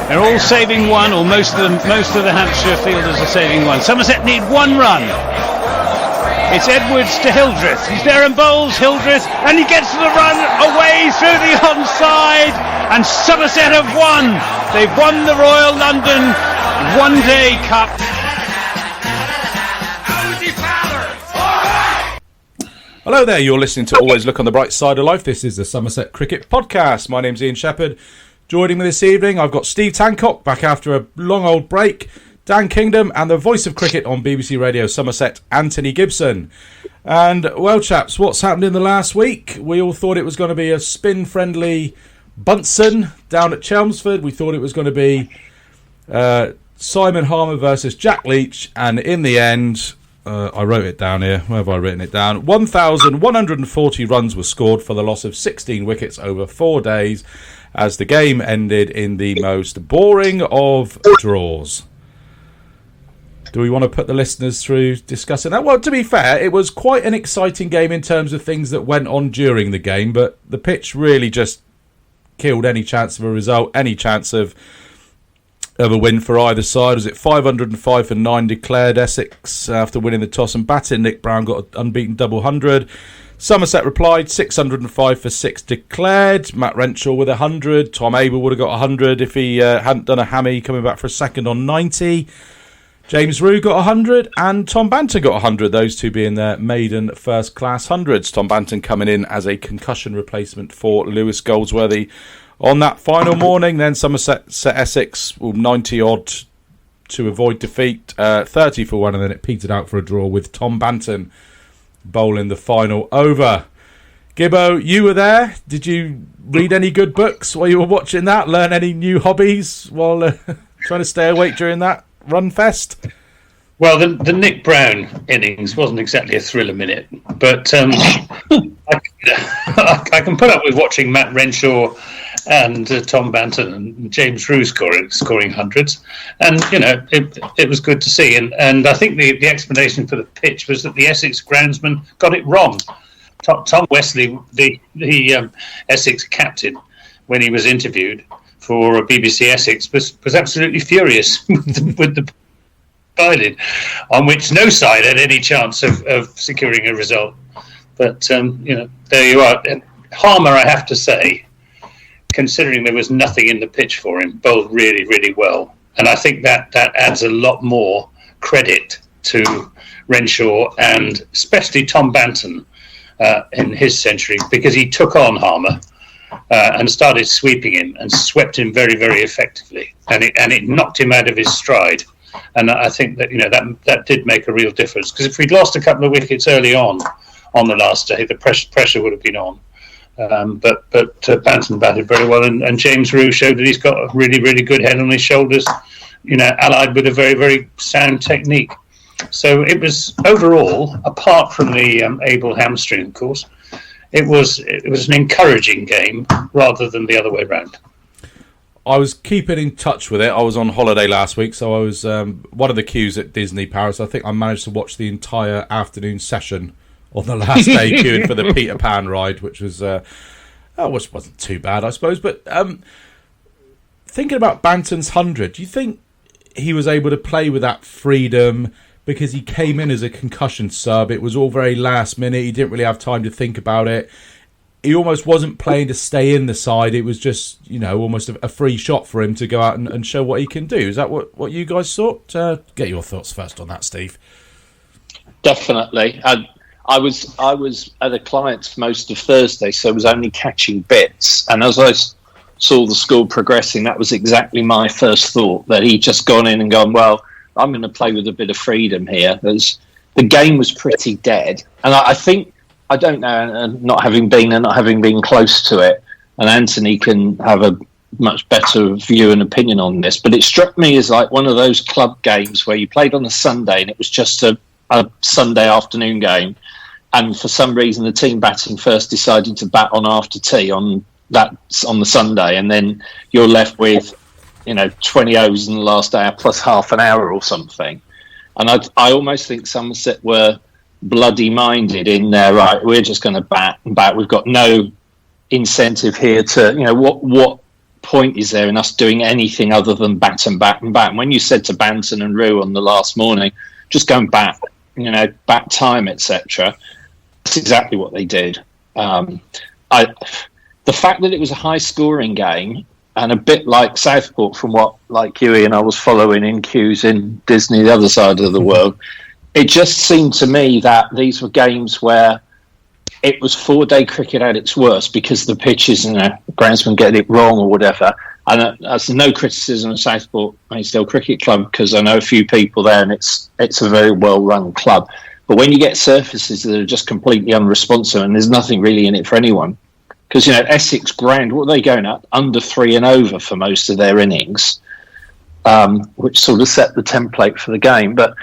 They're all saving one, or most of the Hampshire fielders are saving one. Somerset need one run. It's Edwards to Hildreth. He's there and bowls Hildreth, and he gets the run away through the onside, and Somerset have won. They've won the Royal London One Day Cup. Hello there, you're listening to Always Look on the Bright Side of Life. This is the Somerset Cricket Podcast. My name's Ian Shepherd. Joining me this evening, I've got Steve Tancock, back after a long old break, Dan Kingdom, and the voice of cricket on BBC Radio Somerset, Anthony Gibson. And, well, chaps, what's happened in the last week? We all thought it was going to be a spin-friendly Bunsen down at Chelmsford. We thought it was going to be Simon Harmer versus Jack Leach, and in the end, I wrote it down here. Where have I written it down? 1,140 runs were scored for the loss of 16 wickets over 4 days, as the game ended in the most boring of draws. Do we want to put the listeners through discussing that? Well, to be fair, it was quite an exciting game in terms of things that went on during the game, but the pitch really just killed any chance of a result, any chance of a win for either side. Was it 505 for 9 declared? Essex, after winning the toss and batting, Nick Brown got an unbeaten double 100. Somerset replied 605 for 6 declared. Matt Renshaw with 100. Tom Abel would have got 100 if he hadn't done a hammy, coming back for a second on 90. James Rue got 100 and Tom Banton got 100, those two being their maiden first-class hundreds. Tom Banton coming in as a concussion replacement for Lewis Goldsworthy on that final morning. Then Somerset set Essex 90-odd to avoid defeat, 30 for 1, and then it petered out for a draw with Tom Banton bowling the final over. Gibbo, you were there. Did you read any good books while you were watching that? Learn any new hobbies while trying to stay awake during that run fest? Well, the Nick Brown innings wasn't exactly a thriller minute, but I can put up with watching Matt Renshaw and Tom Banton and James Rue scoring hundreds, and it was good to see. And I think the explanation for the pitch was that the Essex groundsman got it wrong. Tom Wesley, the Essex captain, when he was interviewed for BBC Essex, was absolutely furious with the provided, on which no side had any chance of securing a result. But there you are. Harmer, I have to say, considering there was nothing in the pitch for him, bowled really, really well. And I think that adds a lot more credit to Renshaw and especially Tom Banton in his century, because he took on Harmer and started sweeping him and swept him very, very effectively. And it knocked him out of his stride. And I think that that did make a real difference, because if we'd lost a couple of wickets early on the last day, the pressure would have been on. But Banton batted very well, and James Rue showed that he's got a really, really good head on his shoulders, allied with a very, very sound technique. So it was overall, apart from the Abel hamstring, of course, it was an encouraging game rather than the other way round. I was keeping in touch with it. I was on holiday last week, so I was one of the queues at Disney Paris. I think I managed to watch the entire afternoon session on the last day, queuing for the Peter Pan ride, which was which wasn't too bad, I suppose. But thinking about Banton's 100, do you think he was able to play with that freedom because he came in as a concussion sub? It was all very last minute. He didn't really have time to think about it. He almost wasn't playing to stay in the side. It was just, almost a free shot for him to go out and show what he can do. Is that what you guys thought? Get your thoughts first on that, Steve. Definitely. I was at a client's most of Thursday, so I was only catching bits. And as I saw the score progressing, that was exactly my first thought, that he'd just gone in and gone, well, I'm going to play with a bit of freedom here. The game was pretty dead. And I think, I don't know, not having been close to it, and Anthony can have a much better view and opinion on this, but it struck me as like one of those club games where you played on a Sunday and it was just a Sunday afternoon game, and for some reason the team batting first decided to bat on after tea on the Sunday, and then you're left with 20 overs in the last hour plus half an hour or something. And I almost think Somerset were bloody minded in there, right, we're just going to bat and bat. We've got no incentive here to, what point is there in us doing anything other than bat and bat and bat? And when you said to Banton and Rue on the last morning, just go and bat, bat time, etc., that's exactly what they did. The fact that it was a high-scoring game, and a bit like Southport, from what, like you, Ian, I was following in queues in Disney, the other side of the world, it just seemed to me that these were games where it was 4-day cricket at its worst because the pitches and the groundsman getting it wrong or whatever. And that's no criticism of Southport Maidstone Cricket Club, because I know a few people there, and it's a very well-run club. But when you get surfaces that are just completely unresponsive and there's nothing really in it for anyone, because Essex ground, what are they going at? Under 3 and over for most of their innings, which sort of set the template for the game. But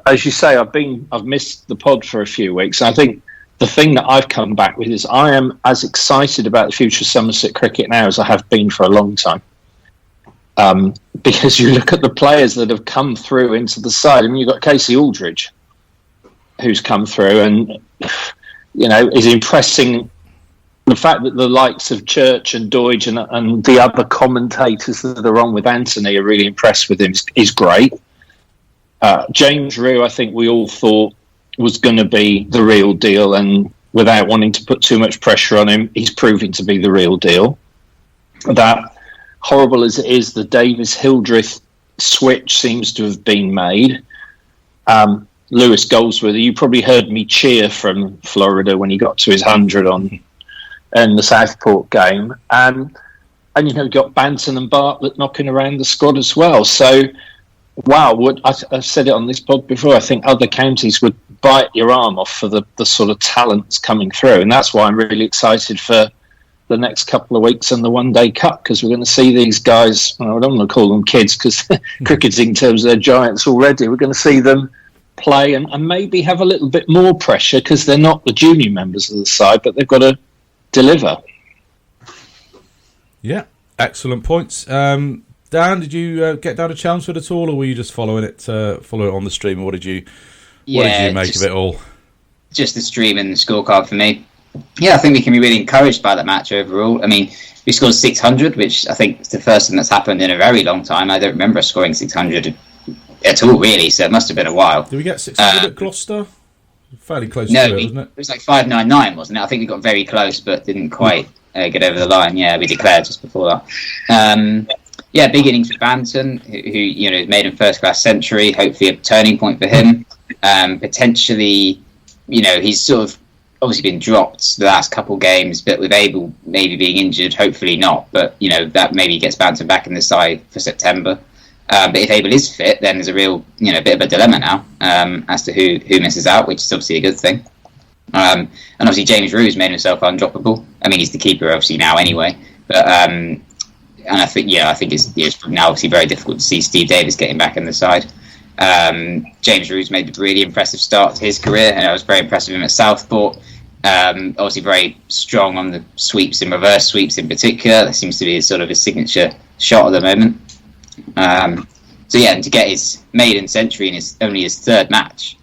as you say, I've missed the pod for a few weeks. I think the thing that I've come back with is I am as excited about the future of Somerset cricket now as I have been for a long time. Because you look at the players that have come through into the side. I mean, you've got Casey Aldridge, who's come through and, is impressing. The fact that the likes of Church and Doidge and the other commentators that are on with Anthony are really impressed with him is great. James Rue, I think we all thought was going to be the real deal, and without wanting to put too much pressure on him, he's proving to be the real deal. That, horrible as it is, the Davis-Hildreth switch seems to have been made. Lewis Goldsworthy, you probably heard me cheer from Florida when he got to his 100 in the Southport game. And you've got Banton and Bartlett knocking around the squad as well. So, wow, I've said it on this pod before, I think other counties would bite your arm off for the sort of talents coming through. And that's why I'm really excited for the next couple of weeks and the one-day cup, because we're going to see these guys, I don't want to call them kids because cricket's in terms of their giants already. We're going to see them play and maybe have a little bit more pressure because they're not the junior members of the side, but they've got to deliver. Yeah, excellent points. Dan, did you get down to Chelmsford at all, or were you just following it on the stream? What did you make of it all? Just the stream and the scorecard for me. Yeah, I think we can be really encouraged by that match overall. I mean, we scored 600, which I think is the first time that's happened in a very long time. I don't remember us scoring 600 at all, really, so it must have been a while. Did we get 600 at Gloucester? Fairly close to it, wasn't it? It was like 599, wasn't it? I think we got very close, but didn't quite get over the line. Yeah, we declared just before that. Yeah, big innings for Banton, who made a first-class century. Hopefully, a turning point for him. Potentially, he's sort of obviously been dropped the last couple games, but with Abel maybe being injured, hopefully not. But that maybe gets Banton back in the side for September. But if Abel is fit, then there's a real, bit of a dilemma now as to who misses out, which is obviously a good thing. And obviously James Rue's made himself undroppable. I mean, he's the keeper obviously now anyway. But and I think it's now obviously very difficult to see Steve Davis getting back in the side. James Rue's made a really impressive start to his career, and I was very impressed with him at Southport. Obviously very strong on the sweeps and reverse sweeps in particular. That seems to be sort of his signature shot at the moment. And to get his maiden century in only his third match,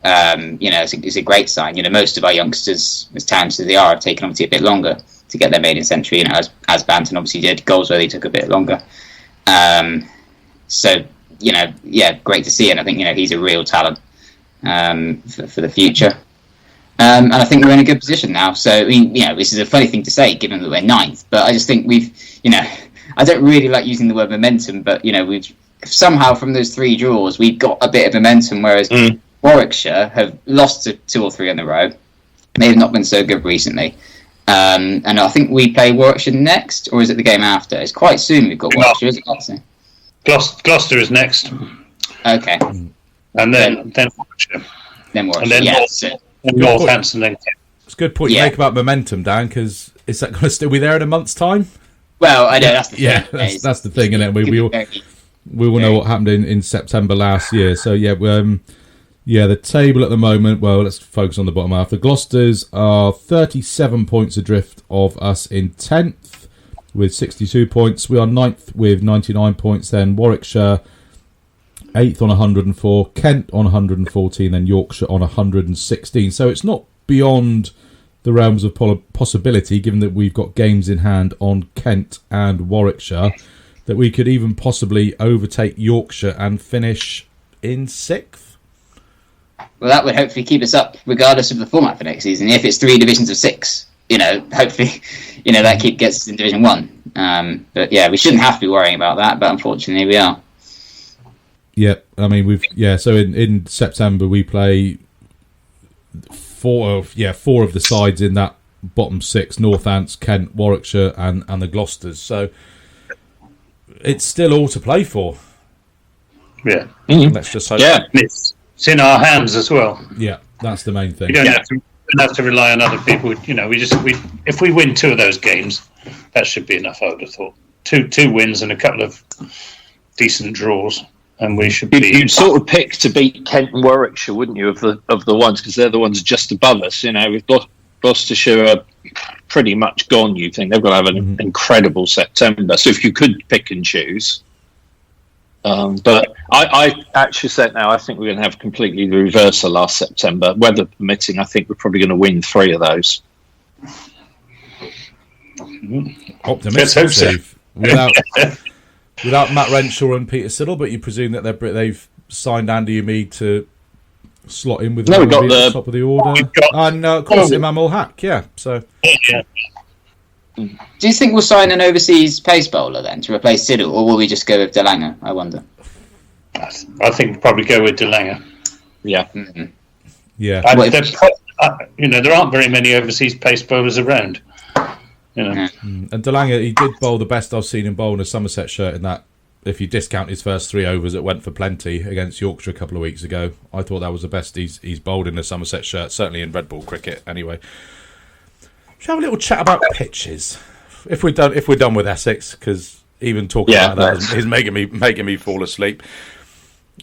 it's a great sign. Most of our youngsters, as talented as they are, have taken obviously a bit longer to get their maiden century. As Banton obviously did, Goldsworthy took a bit longer. Great to see, and I think he's a real talent for the future. And I think we're in a good position now. So this is a funny thing to say, given that we're ninth, but I just think we've I don't really like using the word momentum, but we've somehow from those 3 draws we've got a bit of momentum, whereas Warwickshire have lost to 2 or 3 in a row. They've not been so good recently. And I think we play Warwickshire next, or is it the game after? It's quite soon we've got Warwickshire, isn't it? Gloucester is next. Okay. And then Warwickshire. Then Warwickshire, and then Northampton, then Kent. It's a good point you make about momentum, Dan, because is that going to still be there in a month's time? Well, I know that's the thing. Yeah, that's the thing, isn't it? We will know what happened in September last year. So the table at the moment. Well, let's focus on the bottom half. The Gloucesters are 37 points adrift of us in 10th with 62 points. We are 9th with 99 points. Then Warwickshire 8th on 104, Kent on 114, then Yorkshire on 116. So it's not beyond the realms of possibility, given that we've got games in hand on Kent and Warwickshire, that we could even possibly overtake Yorkshire and finish in 6th? Well, that would hopefully keep us up, regardless of the format for next season. If it's 3 divisions of 6, hopefully, that gets us in Division 1. But yeah, we shouldn't have to be worrying about that, but unfortunately we are. Yeah, I mean, so in September we play four of the sides in that bottom 6, Northants, Kent, Warwickshire and the Gloucesters. So it's still all to play for. Yeah. Let's just hope. Yeah, it's in our hands as well. Yeah, that's the main thing. We don't have to rely on other people. If we win 2 of those games, that should be enough, I would have thought. Two wins and a couple of decent draws, and we should be. You'd sort of pick to beat Kent and Warwickshire, wouldn't you? Of the ones, because they're the ones just above us. We've got Gloucestershire are pretty much gone. You think they've got to have an incredible September. So if you could pick and choose. But I actually said now I think we're going to have completely the reverse of last September. Weather permitting, I think we're probably going to win 3 of those. Optimistic, Steve. Without Matt Renshaw and Peter Siddle, but you presume that they've signed Andy Umeed to slot in with we got at the top of the order. And of course, Imam Ul-Haq, yeah. So. Yeah. Do you think we'll sign an overseas pace bowler then to replace Siddle, or will we just go with De Lange? I wonder. I think we'll probably go with De Lange. Yeah. Mm-hmm. Yeah. There aren't very many overseas pace bowlers around. And De Lange, he did bowl the best I've seen him bowl in a Somerset shirt in that. If you discount his first 3 overs that went for plenty against Yorkshire a couple of weeks ago, I thought that was the best he's bowled in a Somerset shirt, certainly in red ball cricket anyway. Shall we have a little chat about pitches? If we're done with Essex, because even talking about that is making me fall asleep.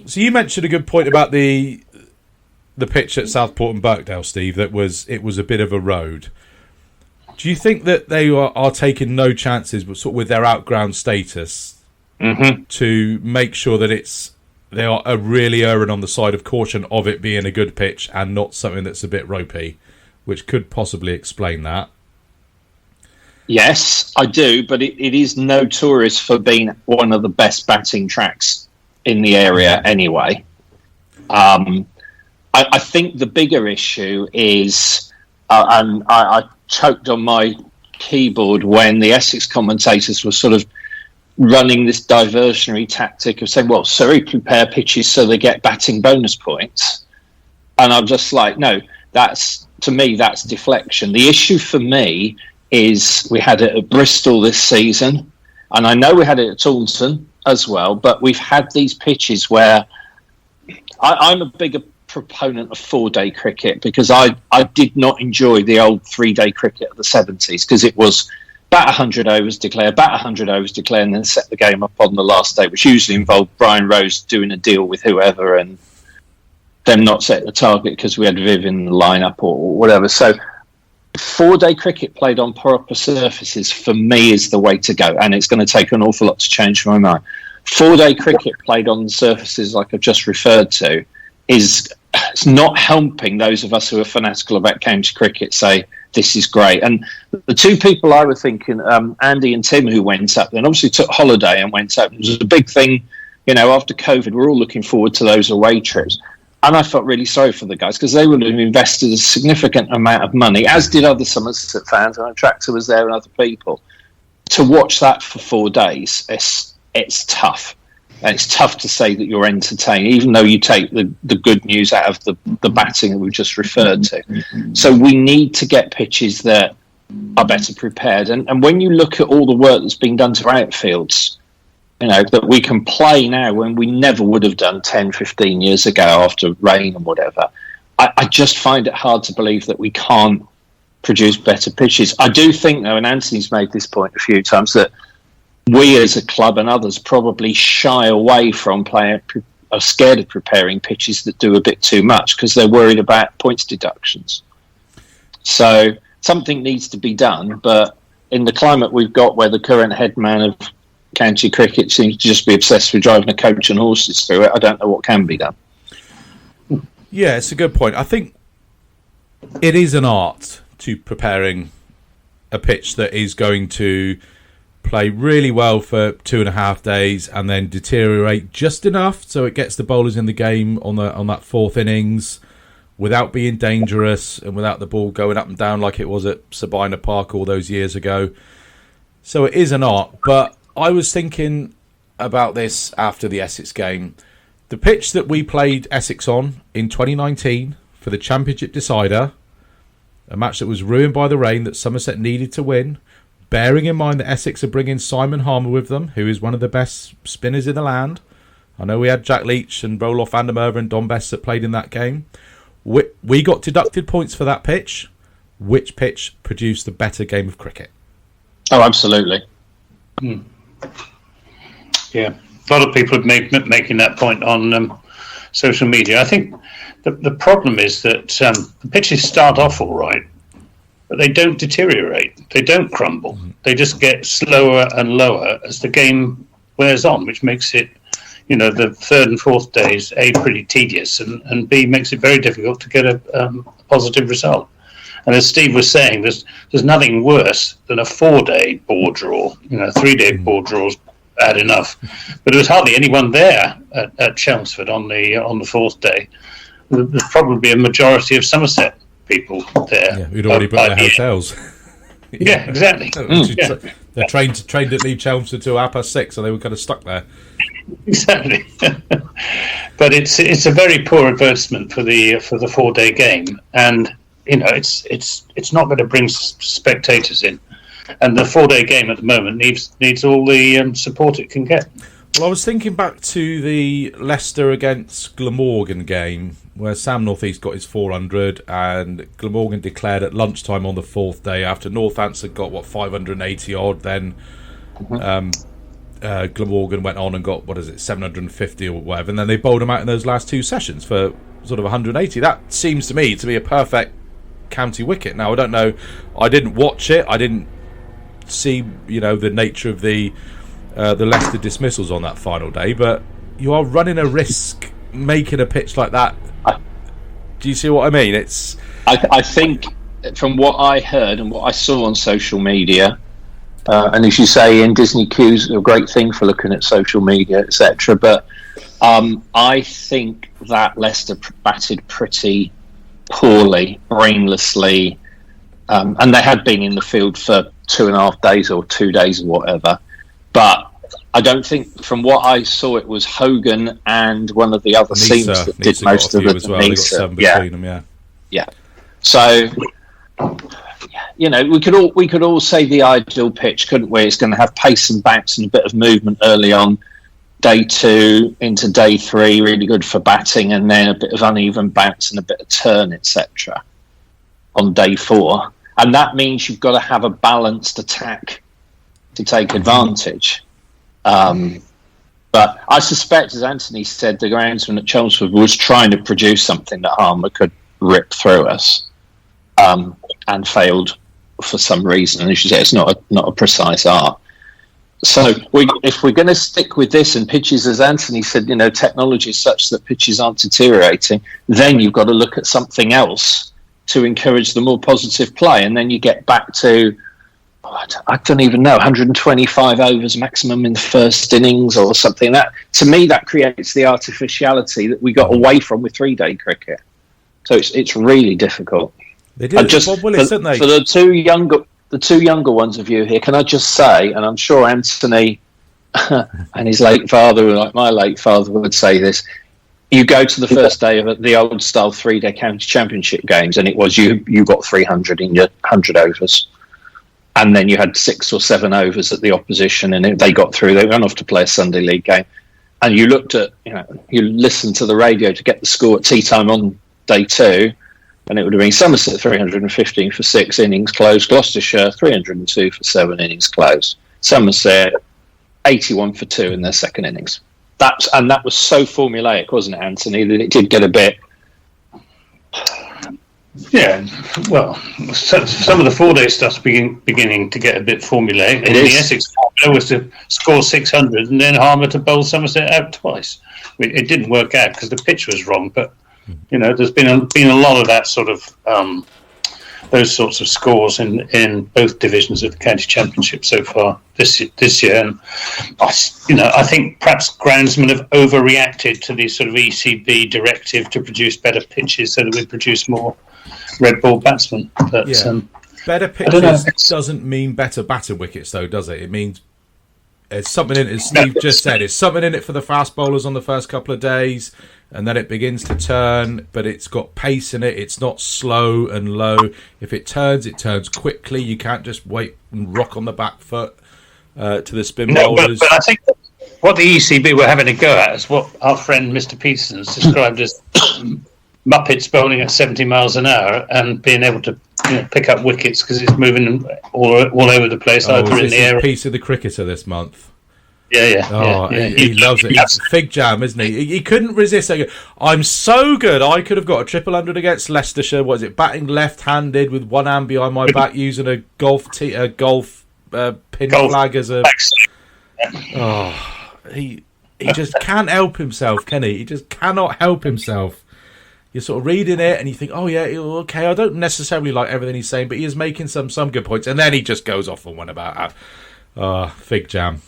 So you mentioned a good point about the pitch at Southport and Birkdale, Steve. It was a bit of a road. Do you think that they are taking no chances, but sort of with their outground status, to make sure that they are really erring on the side of caution of it being a good pitch and not something that's a bit ropey? Which could possibly explain that. Yes, I do, but it is notorious for being one of the best batting tracks in the area anyway. I think the bigger issue is, and I choked on my keyboard when the Essex commentators were sort of running this diversionary tactic of saying, well, Surrey prepare pitches so they get batting bonus points. And I'm just like, no, to me, that's deflection. The issue for me is we had it at Bristol this season, and I know we had it at Taunton as well, but we've had these pitches where I'm a bigger proponent of 4-day cricket because I did not enjoy the old 3-day cricket of the 70s because it was bat 100 overs, declare, bat 100 overs, declare, and then set the game up on the last day, which usually involved Brian Rose doing a deal with whoever and them not setting the target because we had Viv in the lineup or whatever. So 4-day cricket played on proper surfaces for me is the way to go, and it's going to take an awful lot to change my mind. 4-day cricket played on the surfaces like I've just referred to it's not helping those of us who are fanatical about county cricket say this is great. And the 2 people I was thinking, Andy and Tim, who went up, then obviously took holiday and went up. It was a big thing, after COVID, we're all looking forward to those away trips. And I felt really sorry for the guys because they would have invested a significant amount of money, as did other Somerset fans, and Tractor was there and other people. To watch that for 4 days, it's tough. And it's tough to say that you're entertained, even though you take the good news out of the batting that we've just referred to. So we need to get pitches that are better prepared. And when you look at all the work that's been done to outfields, that we can play now when we never would have done 10, 15 years ago after rain and whatever, I just find it hard to believe that we can't produce better pitches. I do think, though, and Anthony's made this point a few times, that we as a club and others probably shy away from playing, are scared of preparing pitches that do a bit too much because they're worried about points deductions. So something needs to be done, but in the climate we've got where the current head man of county cricket seems to just be obsessed with driving a coach and horses through it, I don't know what can be done. Yeah, it's a good point. I think it is an art to preparing a pitch that is going to play really well for 2.5 days and then deteriorate just enough so it gets the bowlers in the game on that fourth innings without being dangerous and without the ball going up and down like it was at Sabina Park all those years ago. So it is an art, but I was thinking about this after the Essex game. The pitch that we played Essex on in 2019 for the Championship decider, a match that was ruined by the rain that Somerset needed to win, bearing in mind that Essex are bringing Simon Harmer with them, who is one of the best spinners in the land. I know we had Jack Leach and Roloff van der Merwe and Don Best that played in that game. We got deducted points for that pitch. Which pitch produced the better game of cricket? Oh, absolutely. Yeah, a lot of people have making that point on social media. I think the problem is that the pitches start off all right, but they don't deteriorate. They don't crumble. They just get slower and lower as the game wears on, which makes it, the third and fourth days, A, pretty tedious, and B, makes it very difficult to get a positive result. And as Steve was saying, there's nothing worse than a 4-day board draw. 3-day board draws bad enough, but there was hardly anyone there at Chelmsford on the fourth day. There's probably a majority of Somerset people there. Yeah, who'd already booked their hotels. Yeah, exactly. They're trained at leave Chelmsford till 6:30, so they were kind of stuck there. Exactly. But it's a very poor advertisement for the 4-day game, and it's not going to bring spectators in. And the 4-day game at the moment needs all the support it can get. Well, I was thinking back to the Leicester against Glamorgan game where Sam Northeast got his 400 and Glamorgan declared at lunchtime on the fourth day after Northants got 580 odd. Then Glamorgan went on and got 750 or whatever, and then they bowled them out in those last two sessions for sort of 180. That seems to me to be a perfect county wicket. Now I don't know, I didn't watch it, I didn't see the nature of the Leicester dismissals on that final day, but you are running a risk making a pitch like that. Do you see what I mean? I think from what I heard and what I saw on social media, and as you say, in Disney Q's a great thing for looking at social media, etc. But I think that Leicester batted pretty poorly, brainlessly, and they had been in the field for 2.5 days or 2 days or whatever. But I don't think, from what I saw, it was Hogan and one of the other seamers that did most of the as well. They got 7 between them, yeah. So, we could all say the ideal pitch, couldn't we? It's going to have pace and bounce and a bit of movement early on. Day 2 into day 3, really good for batting, and then a bit of uneven bounce and a bit of turn, etc. on day 4. And that means you've got to have a balanced attack to take advantage. But I suspect, as Anthony said, the groundsman at Chelmsford was trying to produce something that Harmer could rip through us, and failed for some reason. And as you say, it's not a precise art. So if we're going to stick with this, and pitches, as Anthony said, technology is such that pitches aren't deteriorating, then you've got to look at something else to encourage the more positive play. And then you get back to, I don't even know, 125 overs maximum in the first innings or something. That, to me, that creates the artificiality that we got away from with 3-day cricket. So it's really difficult. They did Bob Willis, didn't they? For the two younger ones of you here, can I just say, and I'm sure Anthony and his late father, like my late father, would say this, you go to the first day of the old style 3-day county championship games, and it was you got 300 in your 100 overs, and then you had 6 or 7 overs at the opposition, and if they got through, they went off to play a Sunday league game, and you looked at, you listened to the radio to get the score at tea time on day 2, and it would have been Somerset 315 for 6 innings closed, Gloucestershire 302 for 7 innings closed, Somerset 81 for 2 in their second innings. That was so formulaic, wasn't it, Anthony, that it did get a bit... Yeah, well, some of the 4-day stuff's beginning to get a bit formulaic. The Essex formula was to score 600 and then Harmer to bowl Somerset out twice. It didn't work out because the pitch was wrong, but there's been a lot of that sort of those sorts of scores in both divisions of the county championship so far this year. And I think perhaps groundsmen have overreacted to the sort of ECB directive to produce better pitches so that we produce more red ball batsmen. But better pitches doesn't mean better batter wickets, though, does it? It means there's something in it, as Steve just said. It's something in it for the fast bowlers on the first couple of days, and then it begins to turn, but it's got pace in it. It's not slow and low. If it turns quickly. You can't just wait and rock on the back foot to the spin bowlers. But I think what the ECB were having a go at is what our friend Mr. Peterson has described as Muppets bowling at 70 miles an hour and being able to pick up wickets because it's moving all over the place, either in the air. Piece of the cricketer this month. Yeah. He loves it. He's fig jam, isn't he? He couldn't resist saying, "I'm so good. I could have got a 100 against Leicestershire. What is it? Batting left-handed with one hand behind my back, using a golf pin flag as a." He just can't help himself, can he? He just cannot help himself. You're sort of reading it and you think, oh yeah, okay, I don't necessarily like everything he's saying, but he is making some good points, and then he just goes off on one about fig jam.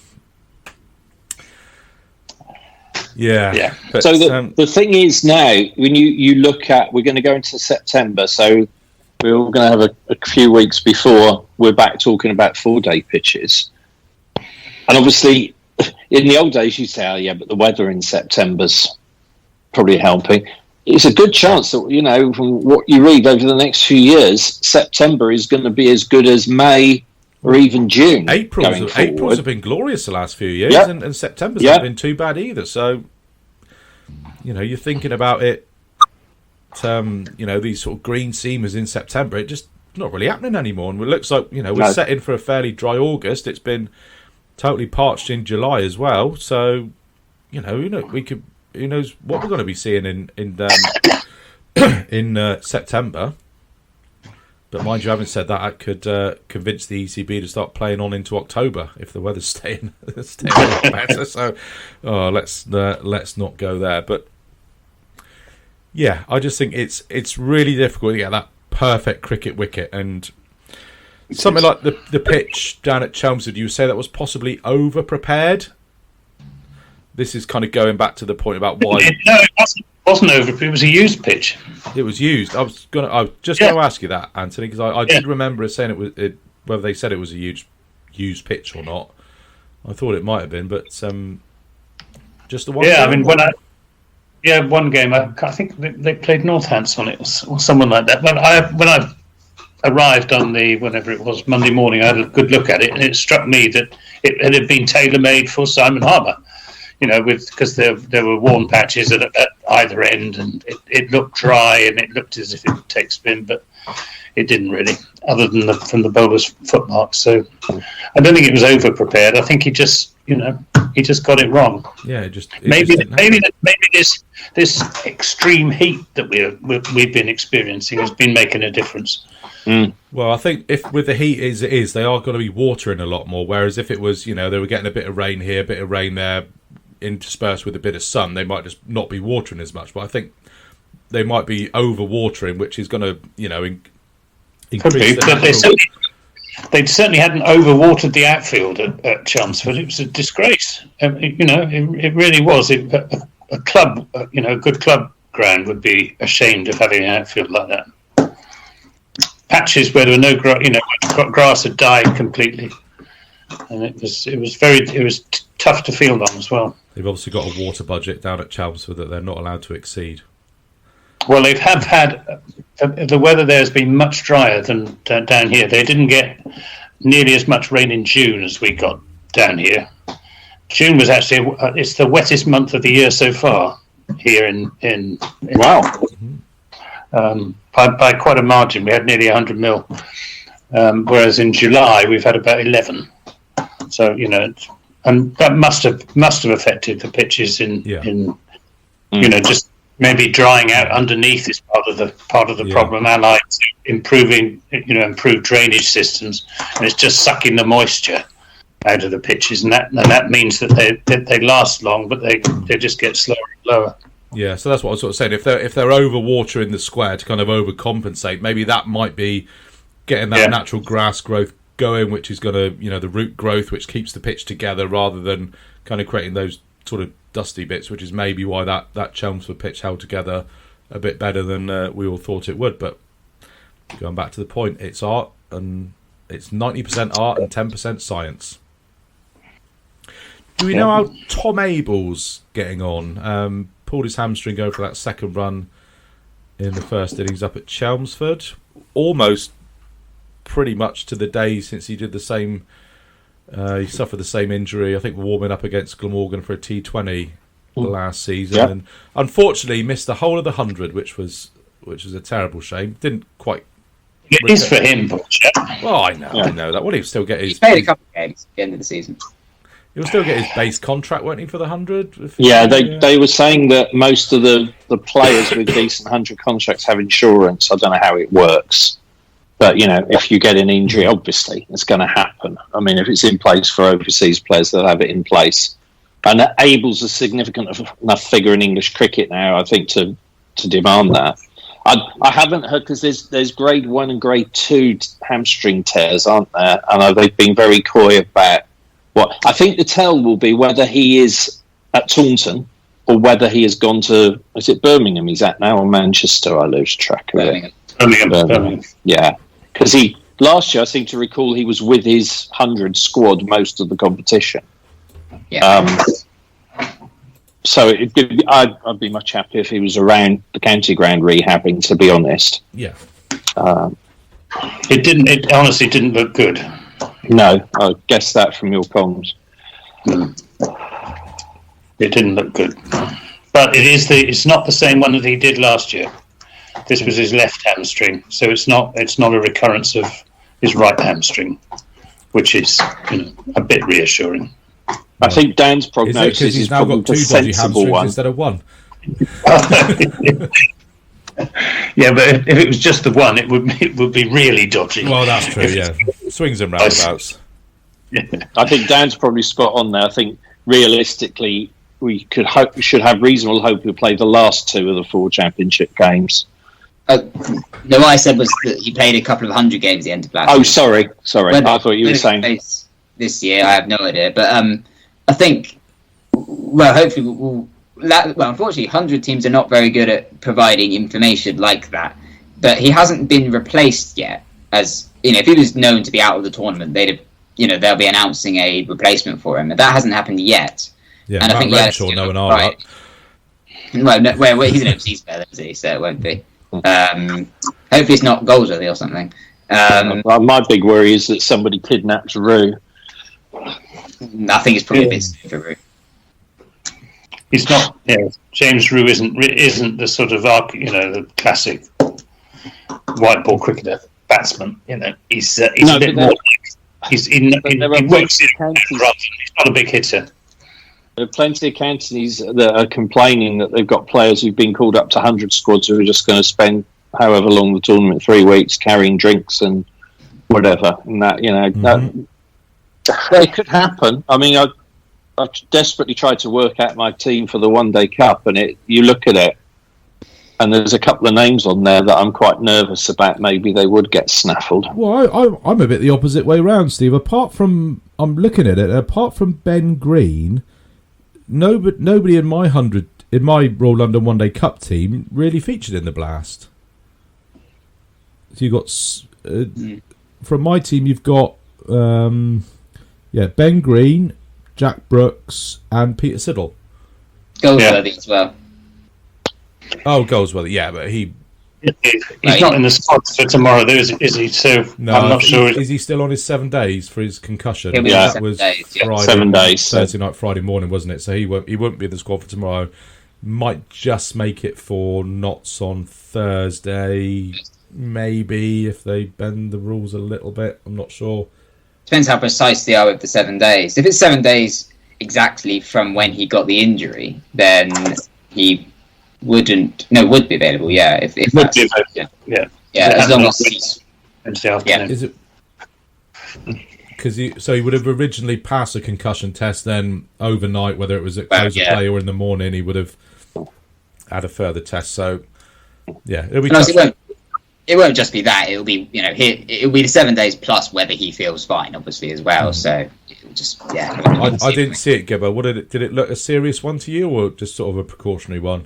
Yeah. But, so the thing is now, when you look at, we're going to go into September, so we're all going to have a few weeks before we're back talking about 4-day pitches. And obviously, in the old days, you say, oh yeah, but the weather in September's probably helping. It's a good chance that, from what you read over the next few years, September is going to be as good as May or even June. Aprils have been glorious the last few years, and September's not been too bad either. So, you're thinking about it, these sort of green seamers in September, it just not really happening anymore. And it looks like, we're set in for a fairly dry August. It's been totally parched in July as well. So, we could... Who knows what we're going to be seeing in September? But mind you, having said that, I could convince the ECB to start playing on into October if the weather's staying better. So, let's not go there. But yeah, I just think it's really difficult to get that perfect cricket wicket, and something like the pitch down at Chelmsford. You say that was possibly over prepared. This is kind of going back to the point about why. No, it wasn't over. It was a used pitch. It was used. I was just going to ask you that, Anthony, because I did remember saying whether they said it was a used pitch or not. I thought it might have been, but just the one. Yeah, game? One game. I think they played Northants on it or someone like that. When I arrived on whenever it was Monday morning, I had a good look at it, and it struck me that it had been tailor-made for Simon Harbour. Because there were worn patches at either end, and it looked dry and it looked as if it would take spin, but it didn't really, other than from the bowler's footmarks. So I don't think it was over prepared. I think he just got it wrong. Yeah, maybe this extreme heat that we've been experiencing has been making a difference. Well, I think if with the heat as it is, they are going to be watering a lot more. Whereas if it was, they were getting a bit of rain here, a bit of rain there, interspersed with a bit of sun, they might just not be watering as much. But I think they might be over watering, which is going to, increase. They certainly hadn't over watered the outfield at Chelmsford. It was a disgrace. It really was. A club, a good club ground would be ashamed of having an outfield like that. Patches where there were no grass had died completely, and it was tough to field on as well. They've obviously got a water budget down at Chelmsford that they're not allowed to exceed. Well, they have had the weather there has been much drier than down here. They didn't get nearly as much rain in June as we got down here. June was actually it's the wettest month of the year so far here in wow. By quite a margin. We had nearly 100 mil, whereas in July we've had about 11. So and that must have affected the pitches in just maybe drying out underneath is part of the problem, allied to improved drainage systems, and it's just sucking the moisture out of the pitches, and that means that they last long, but they just get slower and lower. Yeah, so that's what I was sort of saying. If they're over watering the square to kind of overcompensate, maybe that might be getting that natural grass growth going, which is going to, the root growth, which keeps the pitch together rather than kind of creating those sort of dusty bits, which is maybe why that Chelmsford pitch held together a bit better than we all thought it would. But going back to the point, it's art, and it's 90% art and 10% science. Do we know how Tom Abel's getting on? Pulled his hamstring going for that second run in the first innings up at Chelmsford. Almost pretty much to the day since he did the same. He suffered the same injury, I think, warming up against Glamorgan for a T20 last season, and unfortunately missed the whole of the 100, which was a terrible shame. Didn't quite. It is for him, but well, I know that. Well, he'll still get his. He played a couple of games at the end of the season. He'll still get his base contract, won't he, for the 100? Yeah, they were saying that most of the players with decent 100 contracts have insurance. I don't know how it works. But, if you get an injury, obviously, it's going to happen. I mean, if it's in place for overseas players, they'll have it in place. And Abel's a significant enough figure in English cricket now, I think, to demand that. I haven't heard, because there's grade 1 and grade 2 hamstring tears, aren't there? And they've been very coy about what. I think the tell will be whether he is at Taunton or whether he has gone to, is it Birmingham he's at now, or Manchester? I lose track of it. Birmingham. Yeah. Because last year, I seem to recall he was with his 100 squad most of the competition. Yeah. So I'd be much happier if he was around the county ground rehabbing, to be honest. Yeah. It honestly didn't look good. No, I guessed that from your comms. It didn't look good. But it's not the same one that he did last year. This was his left hamstring, so it's not a recurrence of his right hamstring, which is a bit reassuring. I think Dan's prognosis is now probably got 2 the dodgy sensible hamstrings one. instead of 1. Yeah, but if it was just the one, it would be really dodgy. Well, that's true. Yeah, swings and roundabouts. I think Dan's probably spot on there. I think realistically, we should have reasonable hope he'll play the last 2 of the 4 championship games. No, what I said was that he played a couple of 100 games at the end of last year. Sorry. I thought you were saying this year. I have no idea, but I think, hopefully unfortunately, 100 teams are not very good at providing information like that. But he hasn't been replaced yet. As if he was known to be out of the tournament, they'll be announcing a replacement for him, and that hasn't happened yet. Yeah, and Matt I think Renshaw, no one are right. Well, he's an overseas player, isn't he? So it won't be. Hopefully it's not Goldsworthy or something. My big worry is that somebody kidnaps Rue. I think it's probably a bit for Rue. He's not. Yeah, James Rue isn't the sort of the classic white ball cricketer batsman. He's a bit more. He works in rather than he's not a big hitter. There are plenty of counties that are complaining that they've got players who've been called up to 100 squads who are just going to spend however long the tournament, 3 weeks, carrying drinks and whatever. And that, it could happen. I mean, I've desperately tried to work out my team for the One Day Cup, and you look at it, and there's a couple of names on there that I'm quite nervous about. Maybe they would get snaffled. Well, I'm a bit the opposite way round, Steve. I'm looking at it. Apart from Ben Green, nobody in my Royal London One Day Cup team really featured in the Blast. So you got from my team, you've got Ben Green, Jack Brooks, and Peter Siddle. Goldsworthy as well. Oh, Goldsworthy, yeah, but he's not in the squad for tomorrow, though, is he? So no, I'm not sure. Is he still on his 7 days for his concussion? That was Friday, 7 days, Thursday night, Friday morning, wasn't it? So he won't be in the squad for tomorrow. Might just make it for Notts on Thursday, maybe, if they bend the rules a little bit. I'm not sure. Depends how precise they are with the 7 days. If it's 7 days exactly from when he got the injury, then he would be available. Yeah, if would be available. Yeah, as long as he's Wednesday afternoon. Yeah. Is it? Because he would have originally passed a concussion test, then overnight, whether it was at close of play or in the morning, he would have had a further test. So, yeah, it'll be it it won't just be that. It'll be, it'll be the 7 days plus whether he feels fine, obviously, as well. So it'll just, I didn't see it, Gibbo. What did it look a serious one to you, or just sort of a precautionary one?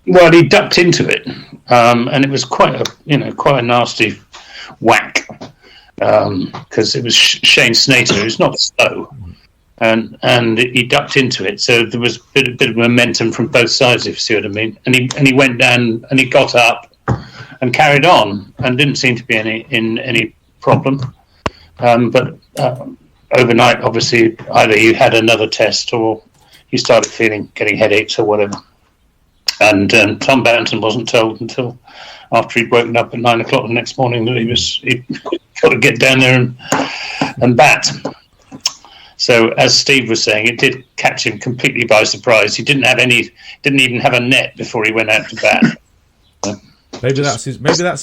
Well, he ducked into it, and it was quite a nasty whack, because it was Shane Snater, who's not slow, and he ducked into it. So there was a bit of momentum from both sides, if you see what I mean. And he went down and he got up and carried on, and didn't seem to be any problem. But overnight, obviously, either he had another test or he started getting headaches or whatever. And Tom Banton wasn't told until after he'd woken up at 9 o'clock the next morning that he'd got to get down there and bat. So as Steve was saying, it did catch him completely by surprise. He didn't even have a net before he went out to bat. Maybe that's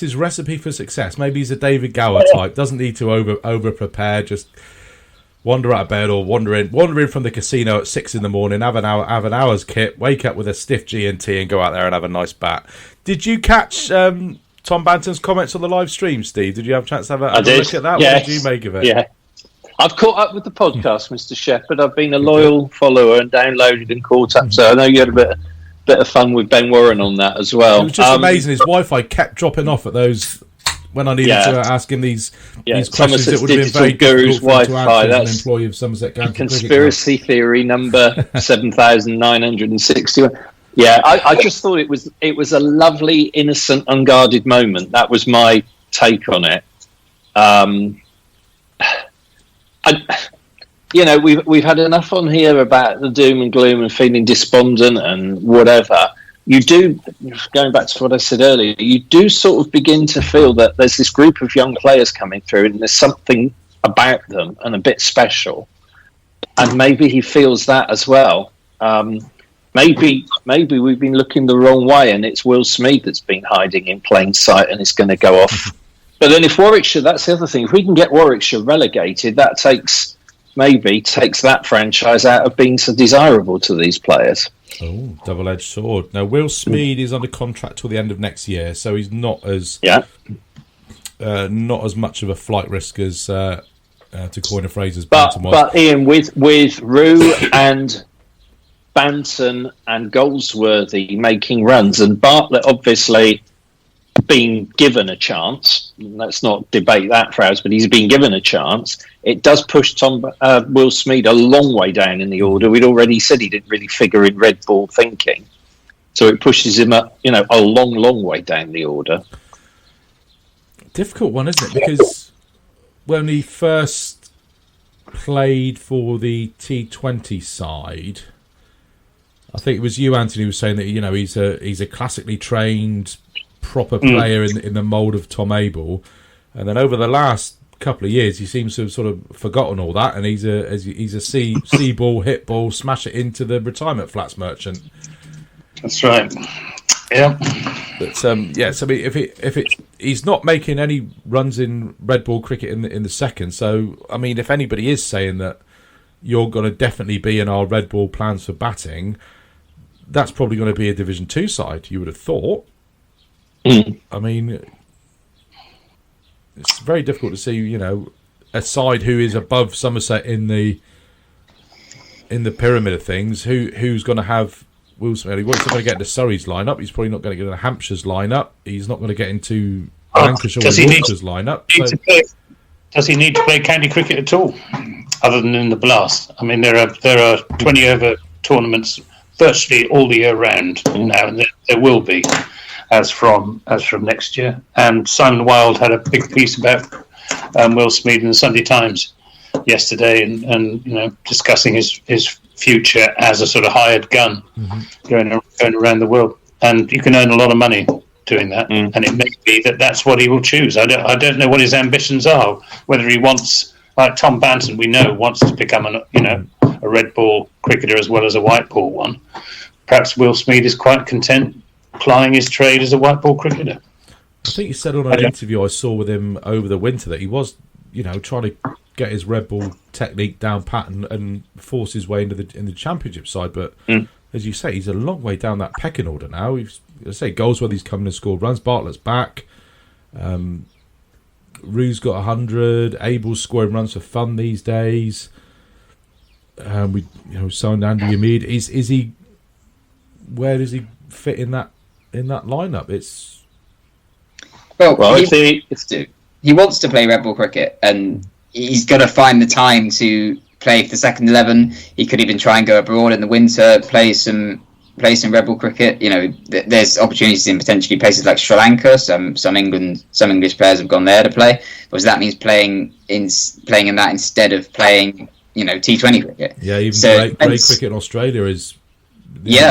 his recipe for success. Maybe he's a David Gower type. Doesn't need to over prepare. Just wander out of bed or wander in from the casino at 6 a.m, have an hour's kit, wake up with a stiff G&T and go out there and have a nice bat. Did you catch Tom Banton's comments on the live stream, Steve? Did you have a chance to have a look at that? Yes. What did you make of it? Yeah. I've caught up with the podcast, Mr. Shepherd. I've been a loyal follower and downloaded and caught up. So I know you had a bit of fun with Ben Warren on that as well. It was just amazing. His Wi-Fi kept dropping off at those when I needed to ask him these questions. Somerset's it would have been very Gurus difficult to Wi-Fi. answer as That's an employee of Somerset County conspiracy theory number 7,961. Yeah, I just thought it was a lovely, innocent, unguarded moment. That was my take on it. We've had enough on here about the doom and gloom and feeling despondent and whatever. You do, going back to what I said earlier, you do sort of begin to feel that there's this group of young players coming through and there's something about them and a bit special. And maybe he feels that as well. Maybe we've been looking the wrong way and it's Will Smead that's been hiding in plain sight and is going to go off. But then if Warwickshire, that's the other thing, if we can get Warwickshire relegated, that takes that franchise out of being so desirable to these players. Oh, double-edged sword. Now, Will Smead is under contract till the end of next year, so he's not as much of a flight risk as, to coin a phrase, as Banton was. But Ian, with Rue and Banton and Goldsworthy making runs, and Bartlett obviously being given a chance, let's not debate that for hours, but he's been given a chance, it does push Will Smead a long way down in the order. We'd already said he didn't really figure in red ball thinking, so it pushes him a long way down the order. Difficult one, isn't it? Because when he first played for the T20 side, I think it was you, Anthony, who was saying that he's a classically trained, proper player in the mould of Tom Abel, and then over the last couple of years he seems to have sort of forgotten all that, and he's a see ball, hit ball, smash it into the retirement flats merchant. That's right. Yeah. But so if he's not making any runs in red ball cricket in the second, so I mean, if anybody is saying that you're going to definitely be in our red ball plans for batting, that's probably going to be a Division 2 side, you would have thought. I mean, it's very difficult to see, a side who is above Somerset in the pyramid of things. Who's going to have Will Smead? He's not going to get into Surrey's lineup. He's probably not going to get into Hampshire's lineup. He's not going to get into Lancashire or Yorkshire's lineup. Does he need to play county cricket at all, other than in the Blast? I mean, there are 20 over tournaments virtually all the year round now, and there will be. As from next year. And Simon Wilde had a big piece about Will Smead in the Sunday Times yesterday, and discussing his future as a sort of hired gun, going around the world. And you can earn a lot of money doing that, and it may be that's what he will choose. I don't know what his ambitions are. Whether he wants, like Tom Banton, we know wants to become a red ball cricketer as well as a white ball one. Perhaps Will Smead is quite content plying his trade as a white ball cricketer. I think he said on an interview I saw with him over the winter that he was, trying to get his red ball technique down pat and force his way into the championship side. But as you say, he's a long way down that pecking order now. Goldsworthy's coming and scored runs. Bartlett's back. Rue's got 100. Abel's scoring runs for fun these days. We signed Andy Hamid. Is he? Where does he fit in that lineup? It's he wants to play red ball cricket, and he's got to find the time to play for the second 11. He could even try and go abroad in the winter, play some red ball cricket. There's opportunities in potentially places like Sri Lanka. Some English players have gone there to play. But that means playing in that instead of playing T20 cricket. Yeah, even grey cricket in Australia is.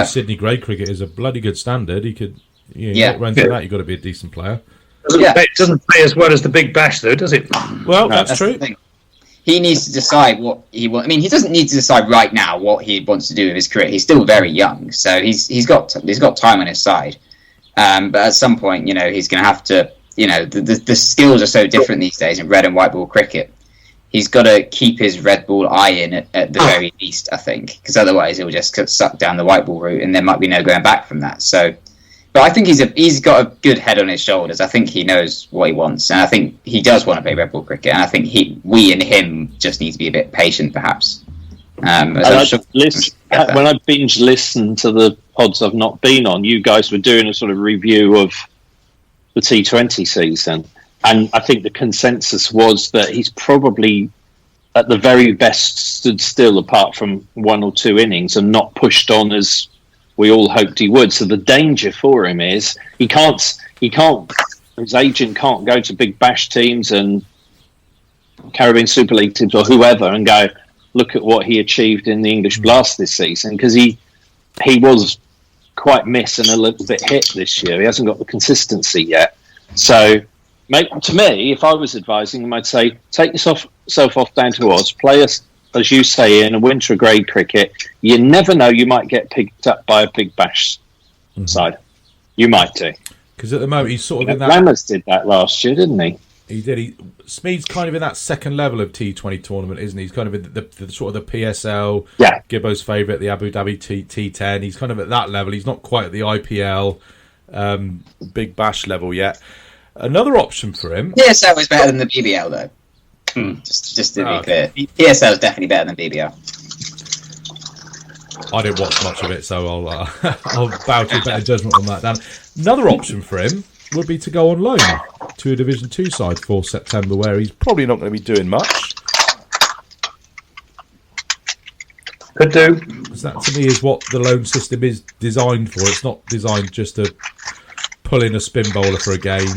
Sydney grey cricket is a bloody good standard. He could. Get round to that. You've got to be a decent player. It doesn't play as well as the Big Bash, though, does it? Well, that's true. He needs to decide what he wants. I mean, he doesn't need to decide right now what he wants to do with his career. He's still very young, so he's got time on his side. But at some point, he's going to have to. The skills are so different these days in red and white ball cricket. He's got to keep his red ball eye in at the very least, I think, because otherwise he'll just get sucked down the white ball route, and there might be no going back from that. So. But I think he's got a good head on his shoulders. I think he knows what he wants, and I think he does want to play red ball cricket. And I think we and him just need to be a bit patient, perhaps. When I binge listened to the pods I've not been on, you guys were doing a sort of review of the T20 season, and I think the consensus was that he's probably at the very best stood still, apart from one or two innings, and not pushed on as we all hoped he would. So the danger for him is he can't. His agent can't go to Big Bash teams and Caribbean Super League teams or whoever and go, look at what he achieved in the English Blast this season, because he was quite miss and a little bit hit this year. He hasn't got the consistency yet. So, to me, if I was advising him, I'd say take yourself off down to Oz, play us, as you say, in a winter grade cricket. You never know, you might get picked up by a Big Bash side. You might do. Because at the moment he's sort of in that. Lammers did that last year, didn't he? He did. Smeed's kind of in that second level of T20 tournament, isn't he? He's kind of in the sort of the PSL. Yeah. Gibbo's favourite, the Abu Dhabi T10. He's kind of at that level. He's not quite at the IPL Big Bash level yet. Another option for him. PSL is better than the BBL, though. Just to be clear, PSL is definitely better than BBL. I didn't watch much of it, so I'll bow to a better judgment on that, Dan. Another option for him would be to go on loan to a Division 2 side for September, where he's probably not going to be doing much. Could do. So that, to me, is what the loan system is designed for. It's not designed just to pull in a spin bowler for a game.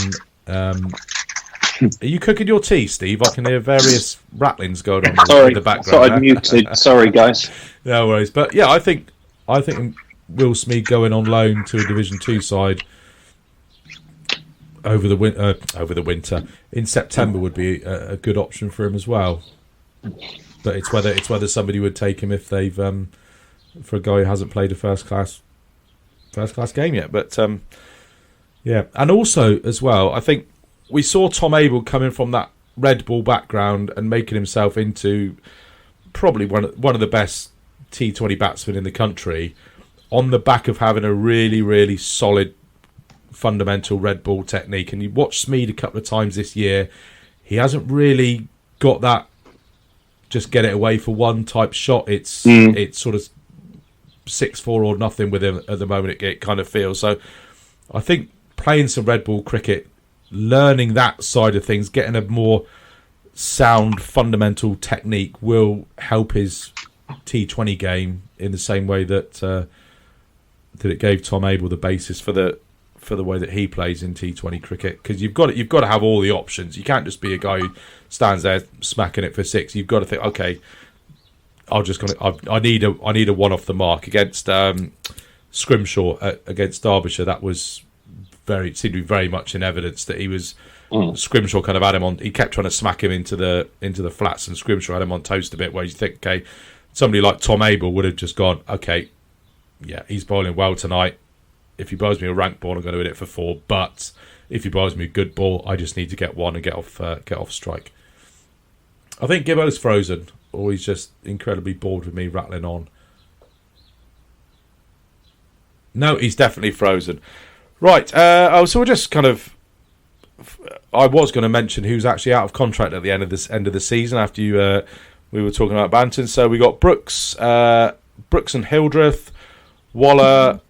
Are you cooking your tea, Steve? I can hear various rattlings going on in the background. Sorry, I'd muted. Sorry, guys. No worries. But yeah, I think Will Smeed going on loan to a Division 2 side over the winter in September would be a good option for him as well. But it's whether somebody would take him if they've for a guy who hasn't played a first class game yet. But yeah, and also as well, I think we saw Tom Abel coming from that red ball background and making himself into probably one of the best T20 batsmen in the country on the back of having a really, really solid fundamental red ball technique. And you watch Smeed a couple of times this year, he hasn't really got that just get it away for one type shot. It's sort of 6-4 or nothing with him at the moment, it kind of feels. So I think playing some red ball cricket, learning that side of things, getting a more sound fundamental technique will help his T20 game in the same way that it gave Tom Abel the basis for the way that he plays in T20 cricket. Because you've got to have all the options. You can't just be a guy who stands there smacking it for six. You've got to think, okay, I need a one off the mark against Scrimshaw against Derbyshire. That was seemed to be very much in evidence that he was Scrimshaw kind of had him on. He kept trying to smack him into the flats, and Scrimshaw had him on toast a bit. Where you think, okay, somebody like Tom Abel would have just gone, okay, yeah, he's bowling well tonight. If he bowls me a rank ball, I'm going to hit it for 4. But if he bowls me a good ball, I just need to get one and get off strike. I think Gibbo's frozen, or he's just incredibly bored with me rattling on. No, he's definitely frozen. Right, so we'll just kind of I was going to mention who's actually out of contract at the end of the season after we were talking about Banton. So we got Brooks and Hildreth, Waller,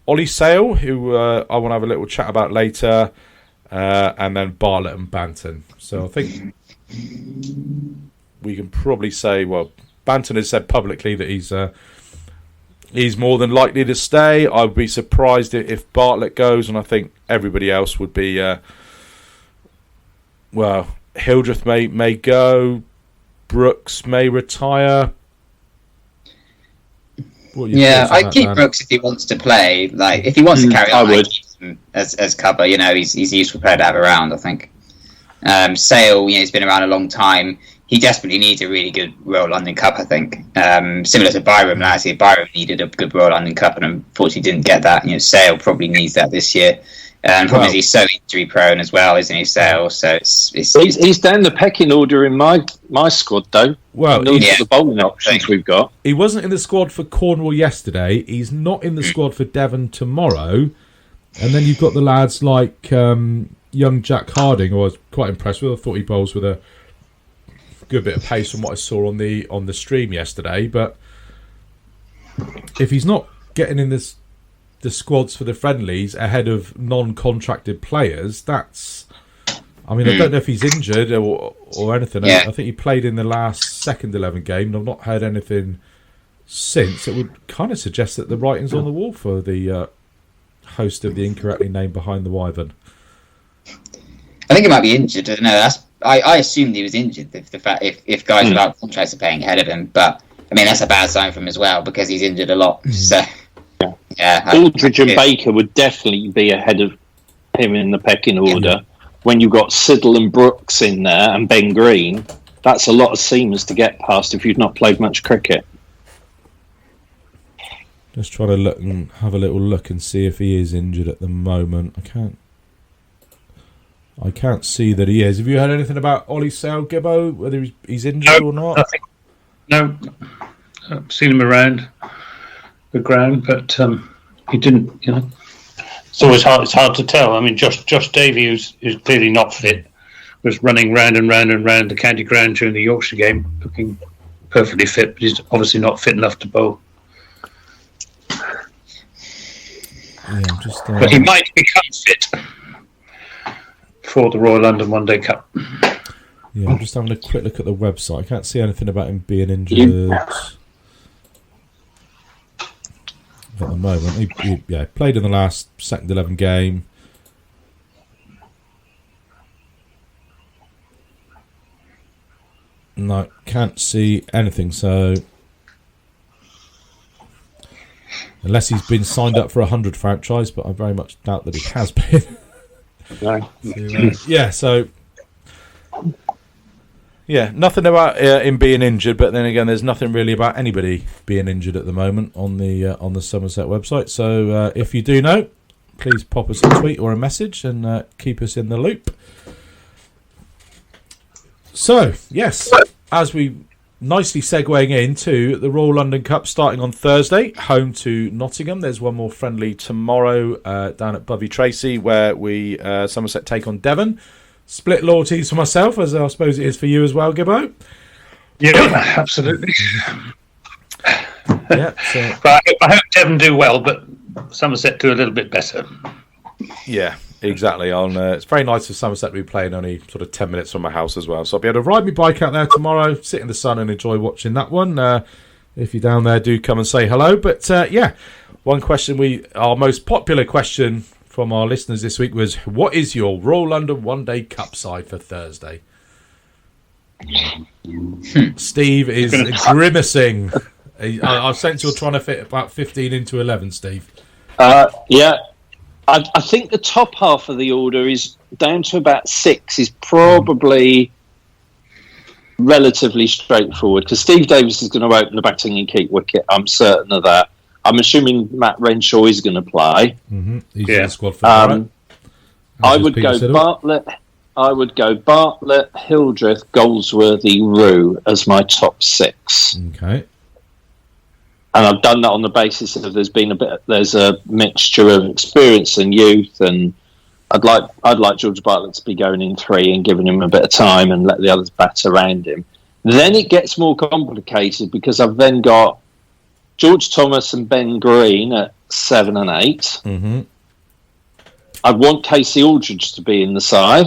Ollie Sale, who I want to have a little chat about later, and then Bartlett and Banton. So I think we can probably say, well, Banton has said publicly that he's more than likely to stay. I would be surprised if Bartlett goes, and I think everybody else would be. Well, Hildreth may go, Brooks may retire. Yeah, I'd keep Brooks if he wants to play. Like, if he wants to carry on, I would keep him as cover. You know, he's a useful player to have around, I think. Sale, he's been around a long time. He desperately needs a really good Royal London Cup, I think. Similar to Byram last year. Byram needed a good Royal London Cup and unfortunately didn't get that. Sale probably needs that this year. Probably he's so injury prone as well, isn't he, Sale? So he's down the pecking order in my squad, though. Well, the bowling options we've got. He wasn't in the squad for Cornwall yesterday. He's not in the squad for Devon tomorrow. And then you've got the lads like young Jack Harding, who I was quite impressed with. I thought he bowls with a good bit of pace from what I saw on the stream yesterday. But if he's not getting in the squads for the friendlies ahead of non-contracted players, that's... I mean, I don't know if he's injured or anything. Yeah. I think he played in the last second 11 game, and I've not heard anything since. It would kind of suggest that the writing's on the wall for the host of the incorrectly named Behind the Wyvern. I think he might be injured. I don't know. I assumed he was injured if guys without contracts are playing ahead of him. But I mean, that's a bad sign for him as well because he's injured a lot. So yeah, Aldridge and Baker would definitely be ahead of him in the pecking order. When you've got Siddle and Brooks in there and Ben Green, that's a lot of seamers to get past if you've not played much cricket. Just trying to look and have a little look and see if he is injured at the moment. I can't see that he is. Have you heard anything about Ollie Sale, Gibbo, whether he's injured or not? Nothing. No, I've seen him around the ground, but he didn't. It's always hard. It's hard to tell. I mean, Josh Davey, who's clearly not fit, was running round and round and round the county ground during the Yorkshire game, looking perfectly fit, but he's obviously not fit enough to bowl. Yeah, but he might become fit for the Royal London One Day Cup. Yeah, I'm just having a quick look at the website. I can't see anything about him being injured at the moment. He played in the last second 11 game. No, can't see anything. So unless he's been signed up for 100 franchise, but I very much doubt that he has been. Nothing about him being injured, but then again, there's nothing really about anybody being injured at the moment on the Somerset website. So if you do know, please pop us a tweet or a message and keep us in the loop. So yes, as we nicely segueing into the Royal London Cup starting on Thursday, home to Nottingham. There's one more friendly tomorrow down at Bovey Tracy where we Somerset take on Devon. Split loyalties for myself, as I suppose it is for you as well, Gibbo. Yeah, absolutely. Yeah, but I hope Devon do well, but Somerset do a little bit better. Yeah, exactly. It's very nice for Somerset to be playing only sort of 10 minutes from my house as well. So I'll be able to ride my bike out there tomorrow, sit in the sun and enjoy watching that one. If you're down there, do come and say hello. But one question our most popular question from our listeners this week was, what is your Royal London One Day Cup side for Thursday? Steve is grimacing. I sense you're trying to fit about 15 into 11, Steve. Yeah. I think the top half of the order is down to about 6 is probably relatively straightforward because Steve Davis is going to open the batting and keep wicket. I'm certain of that. I'm assuming Matt Renshaw is going to play. Mm-hmm. He's in the squad for that. I would go Bartlett, Hildreth, Goldsworthy, Rue as my top 6. Okay. And I've done that on the basis of there's a mixture of experience and youth and I'd like George Bartlett to be going in 3 and giving him a bit of time and let the others bat around him. Then it gets more complicated because I've then got George Thomas and Ben Green at 7 and 8. Mm-hmm. I want Casey Aldridge to be in the side,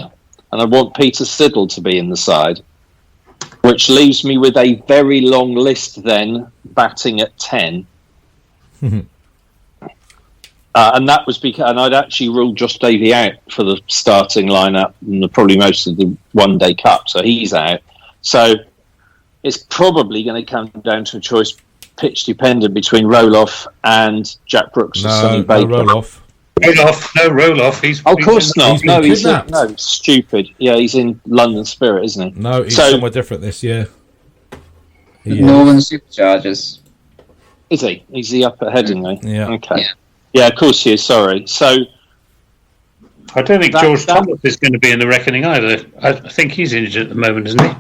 and I want Peter Siddle to be in the side, which leaves me with a very long list then batting at 10. And that was because, and I'd actually ruled Josh Davey out for the starting lineup and probably most of the One Day Cup, so he's out. So it's probably going to come down to a choice pitch dependent between Roloff and Jack Brooks or Sonny Baker. Roloff. He's of course not. No, he's kidnapped. Stupid. Yeah, he's in London Spirit, isn't he? No, he's somewhere different this year. Northern Superchargers. Is he? Is he up at Headingley? Yeah. Okay. Yeah, of course he is. Sorry. So I don't think George Thomas is going to be in the reckoning either. I think he's injured at the moment, isn't he?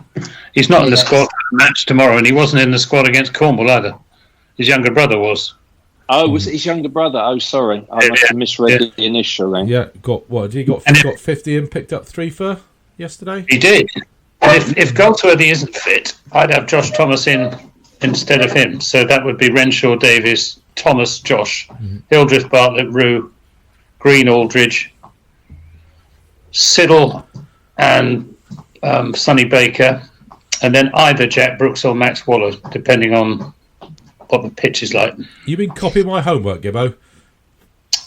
He's not in the squad for the match tomorrow, and he wasn't in the squad against Cornwall either. His younger brother was. Oh, was it his younger brother? Oh, sorry. I must have misread the initial then. Yeah, got 50 and picked up 3 for yesterday? He did. If Goldsworthy isn't fit, I'd have Josh Thomas in instead of him. So that would be Renshaw, Davis, Thomas, Josh, Hildreth, Bartlett, Rue, Green, Aldridge, Siddle, and Sonny Baker, and then either Jack Brooks or Max Waller, depending on what the pitch is like. You've been copying my homework, Gibbo.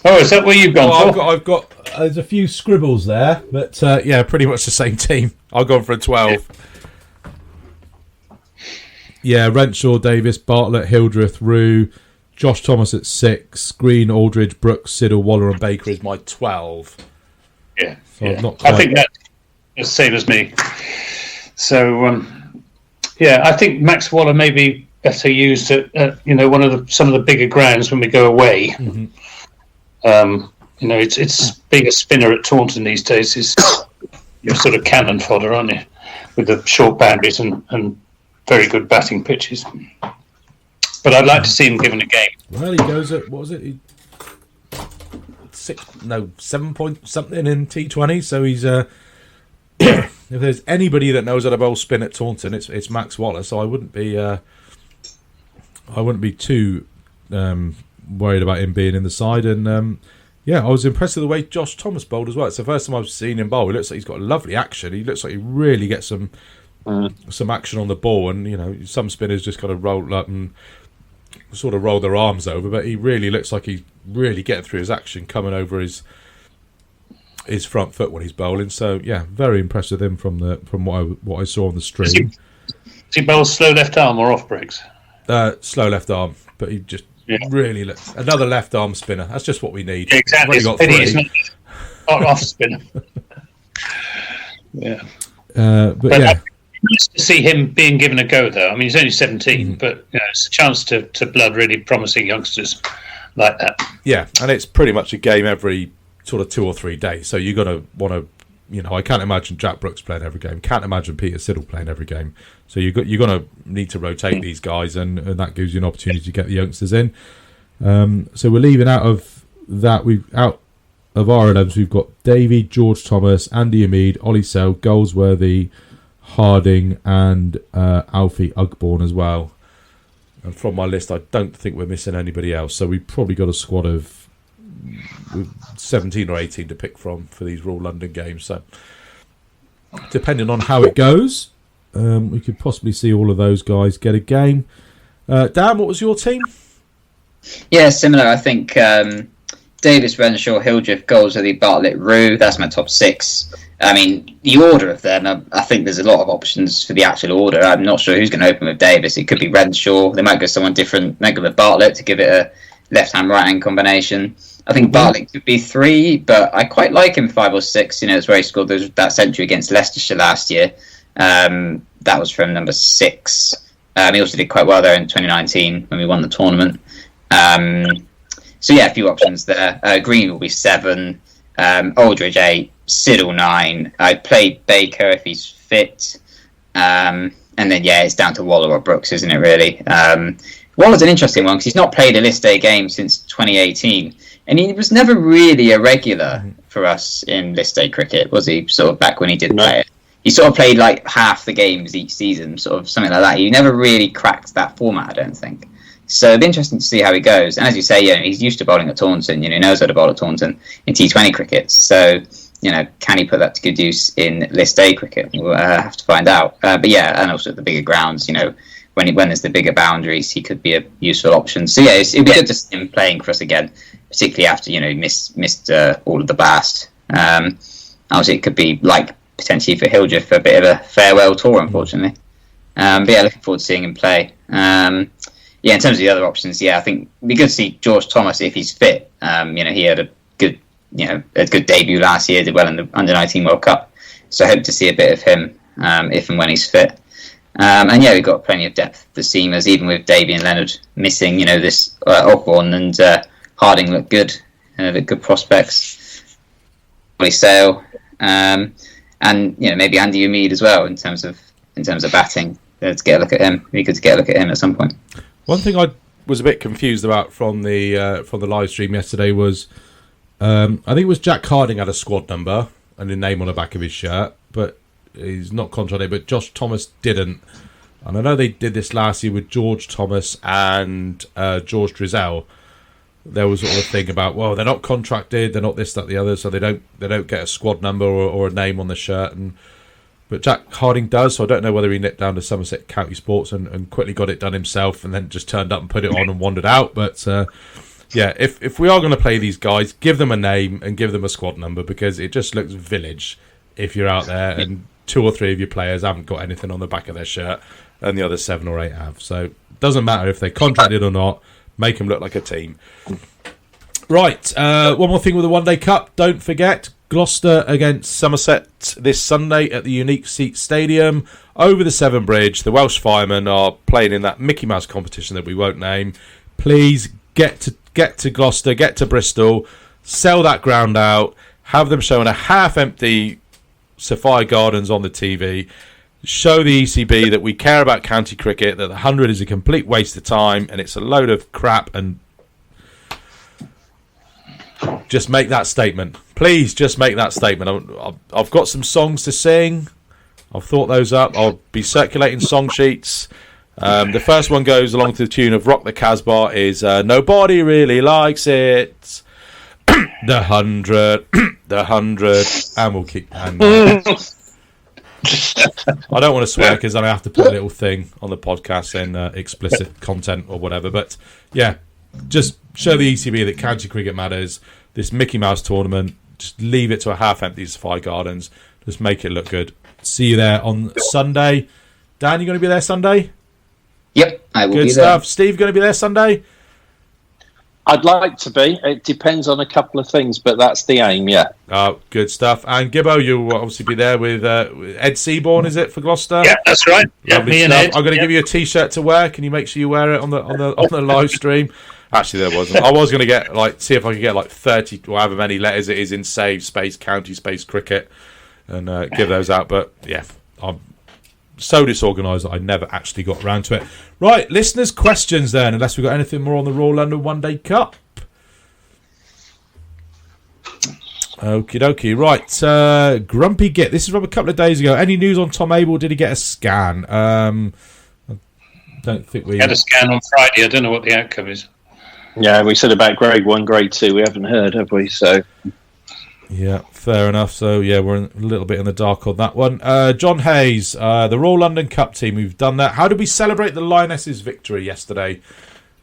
Oh, is that where you've gone for? I've got there's a few scribbles there, but yeah, pretty much the same team. I've gone for a 12. Yeah, Renshaw, Davis, Bartlett, Hildreth, Rue, Josh Thomas at 6, Green, Aldridge, Brooks, Siddle, Waller and Baker is my 12. Yeah, so not quite... I think that's the same as me. So, yeah, I think Max Waller may be better used at some of the bigger grounds when we go away. Mm-hmm. It's being a spinner at Taunton these days is you're sort of cannon fodder, aren't you? With the short boundaries and very good batting pitches. But I'd like to see him given a game. Well, he goes at, what was it? 7 point something in T20. So he's if there's anybody that knows how to bowl spin at Taunton, it's Max Waller. So I wouldn't be too worried about him being in the side. And yeah, I was impressed with the way Josh Thomas bowled as well. It's the first time I've seen him bowl. He looks like he's got lovely action. He looks like he really gets some action on the ball. And some spinners just kind of roll up and sort of roll their arms over, but he really looks like he's really getting through his action, coming over his front foot when he's bowling. So yeah, very impressed with him from what I saw on the stream. Does he bowl slow left arm or off breaks? Slow left arm, but he just really looks another left arm spinner. That's just what we need. Yeah, exactly. We've only got 3. Not off spinner. Yeah. But yeah. Nice to see him being given a go, though. I mean, he's only 17, but it's a chance to blood really promising youngsters like that. Yeah, and it's pretty much a game every sort of 2 or 3 days. So you're going to want to, I can't imagine Jack Brooks playing every game. Can't imagine Peter Siddle playing every game. So you're going to need to rotate these guys, and that gives you an opportunity to get the youngsters in. So we're leaving out of that. Out of our 11s, we've got Davey, George Thomas, Andy Amid, Ollie Sell, Goldsworthy, Harding and Alfie Ugborn as well. And from my list, I don't think we're missing anybody else. So we've probably got a squad of 17 or 18 to pick from for these Royal London games. So depending on how it goes, we could possibly see all of those guys get a game. Dan, what was your team? Yeah, similar. I think Davis, Renshaw, Hildreth, Goldsworthy, Bartlett, Rue. That's my top 6. I mean, the order of them, I think there's a lot of options for the actual order. I'm not sure who's going to open with Davis. It could be Renshaw. They might go someone different. They might go with Bartlett to give it a left-hand, right-hand combation. I think Bartlett could be 3, but I quite like him 5 or 6. It's where he scored that century against Leicestershire last year. That was from number 6. He also did quite well there in 2019 when we won the tournament. So yeah, a few options there. Green will be 7. Aldridge 8. Siddle 9. I'd play Baker if he's fit. And then, yeah, it's down to Waller or Brooks, isn't it, really? Waller's an interesting one because he's not played a list day game since 2018. And he was never really a regular for us in List A cricket, was he? Sort of back when he did play it. He sort of played like half the games each season, sort of something like that. He never really cracked that format, I don't think. So it'd be interesting to see how he goes. And as you say, he's used to bowling at Taunton. He knows how to bowl at Taunton in T20 cricket. So, can he put that to good use in List A cricket? We'll have to find out. But yeah, and also at the bigger grounds, when there's the bigger boundaries, he could be a useful option. So yeah, it'd be good to see him playing for us again, particularly after he missed all of the blast. Obviously, it could be like potentially for Hildreth a bit of a farewell tour, unfortunately. But yeah, looking forward to seeing him play. In terms of the other options, I think it'd be good to see George Thomas if he's fit. He had a good debut last year, did well in the Under-19 World Cup. So I hope to see a bit of him if and when he's fit. We've got plenty of depth. The seamers, even with Davey and Leonard missing, this Ogborn and Harding look good. They're good prospects. Ollie Sale, and maybe Andy Umeed as well in terms of batting. To get a look at him. It'd be good to get a look at him at some point. One thing I was a bit confused about from the live stream yesterday was I think it was Jack Harding had a squad number and a name on the back of his shirt, but he's not contracted. But Josh Thomas didn't, and I know they did this last year with George Thomas and George Drizzell. There was sort of a thing about, well, they're not contracted, they're not this, that, the other, so they don't get a squad number or a name on the shirt. But Jack Harding does, so I don't know whether he nipped down to Somerset County Sports and quickly got it done himself and then just turned up and put it on and wandered out. But if we are going to play these guys, give them a name and give them a squad number, because it just looks village if you're out there and 2 or 3 of your players haven't got anything on the back of their shirt and the other 7 or 8 have. So it doesn't matter if they're contracted or not, make them look like a team. Right, one more thing with the One Day Cup. Don't forget, Gloucester against Somerset this Sunday at the Unique Seat Stadium over the Severn Bridge. The Welsh Firemen are playing in that Mickey Mouse competition that we won't name. Please get to Gloucester, get to Bristol, sell that ground out, have them showing a half-empty Sophia Gardens on the TV. Show the ECB that we care about county cricket, that the 100 is a complete waste of time and it's a load of crap, and just make that statement. Please just make that statement. I've got some songs to sing. I've thought those up. I'll be circulating song sheets. The first one goes along to the tune of Rock the Casbah is Nobody Really Likes It. The 100, the 100, and we'll keep... I don't want to swear because then I have to put a little thing on the podcast saying explicit content or whatever. But yeah, just show the ECB that county cricket matters. This Mickey Mouse tournament, just leave it to a half-empty Sophia Gardens. Just make it look good. See you there on Sunday. Dan, you going to be there Sunday? Yep, I will good be stuff. there. Steve, going to be there Sunday? I'd like to be. It depends on a couple of things, but that's the aim, yeah. Good stuff. And Gibbo, you'll obviously be there with Ed Seaborn, is it, for Gloucester? Yeah, that's right. Lovely me and stuff. Ed. I'm going to give you a T-shirt to wear. Can you make sure you wear it on the live stream? Actually, there wasn't. I was going to get see if I could get 30 or however many letters it is in save space county space cricket and give those out. But yeah, I'm so disorganised that I never actually got around to it. Right, listeners' questions then, unless we've got anything more on the Royal London One Day Cup. Okie dokie. Right, Grumpy Git. This is from a couple of days ago. Any news on Tom Abel? Did he get a scan? I don't think we had a scan on Friday. I don't know what the outcome is. Yeah, we said about grade 1, grade 2. We haven't heard, have we? So yeah, fair enough. So yeah, we're a little bit in the dark on that one. John Hayes, the Royal London Cup team. We've done that. How did we celebrate the Lionesses' victory yesterday?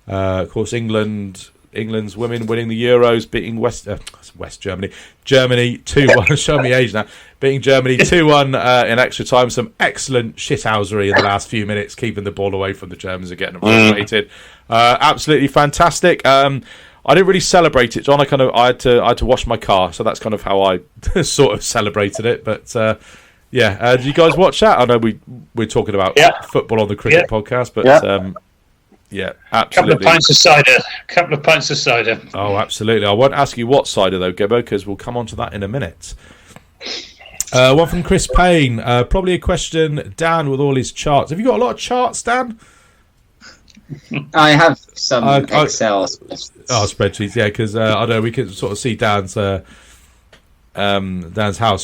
Of course, England's women winning the Euros, beating West Germany 2-1. Show me age now. Beating Germany 2-1 in extra time. Some excellent shithousery in the last few minutes, keeping the ball away from the Germans and getting them frustrated. Absolutely fantastic. I didn't really celebrate it, John. I had to wash my car, so that's kind of how I sort of celebrated it. But did you guys watch that? I know we're talking about football on the cricket podcast, but yeah, absolutely. Couple of pints of cider. Oh, absolutely. I won't ask you what cider though, Gibbo, because we'll come on to that in a minute. One from Chris Payne. Probably a question, Dan, with all his charts. Have you got a lot of charts, Dan? I have some Excel spreadsheets, yeah, because I don't know, we can sort of see Dan's house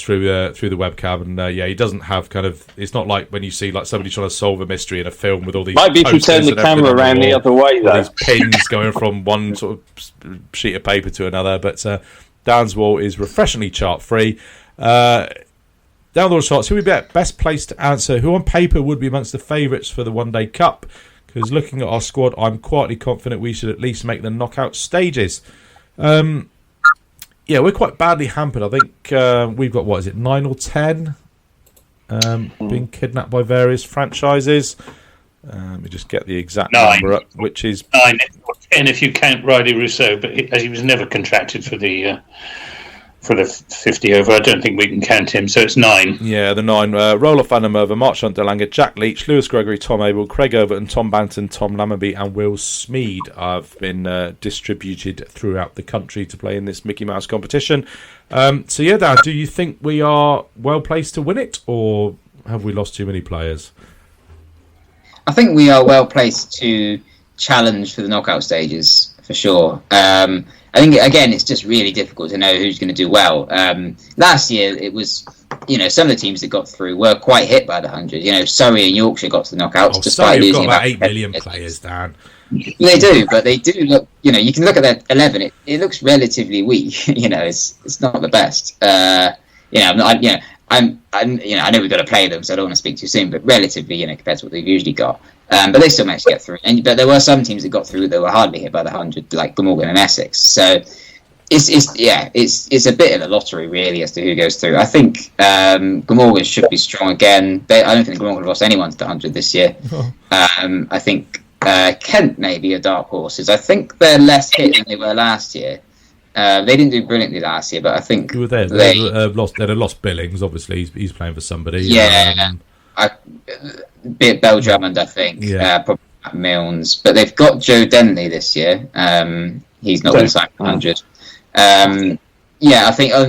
through the webcam, and he doesn't have kind of. It's not like when you see like somebody trying to solve a mystery in a film with all these. Might be if you turn the camera around the other way, though. These pins going from one sort of sheet of paper to another, but Dan's wall is refreshingly chart free. Down the charts, who would be best placed to answer? Who on paper would be amongst the favourites for the One Day Cup? Because looking at our squad, I'm quietly confident we should at least make the knockout stages. We're quite badly hampered. I think we've got, 9 or 10 being kidnapped by various franchises. Let me just get the exact 9. number up, which is 9 or 10 if you count Riley Rousseau, but as he was never contracted for the 50 over, I don't think we can count him, so it's 9. Yeah, the 9. Roloff van der Merwe, Mark Delanga, Jack Leach, Lewis Gregory, Tom Abel, Craig Overton, Tom Banton, Tom Lammerby and Will Smead have been distributed throughout the country to play in this Mickey Mouse competition. Dan, do you think we are well placed to win it, or have we lost too many players? I think we are well placed to challenge for the knockout stages, for sure. I think, again, it's just really difficult to know who's going to do well. Last year, it was, some of the teams that got through were quite hit by the 100. Surrey and Yorkshire got to the knockouts despite losing about 8 million players, Dan. They do, but they do look, you can look at their 11, it looks relatively weak. It's not the best. I know we've got to play them, so I don't want to speak too soon, but relatively, compared to what they've usually got. But they still managed to get through. But there were some teams that got through that were hardly hit by the 100, like Glamorgan and Essex. So it's a bit of a lottery, really, as to who goes through. I think Glamorgan should be strong again. I don't think Glamorgan have lost anyone to the 100 this year. I think Kent may be a dark horses. I think they're less hit than they were last year. They didn't do brilliantly last year, but I think they'd have lost Billings. Obviously, he's playing for somebody. Yeah, Bell Drummond, I think. Yeah. Probably Milnes, but they've got Joe Denley this year. He's not going to sign 100. I think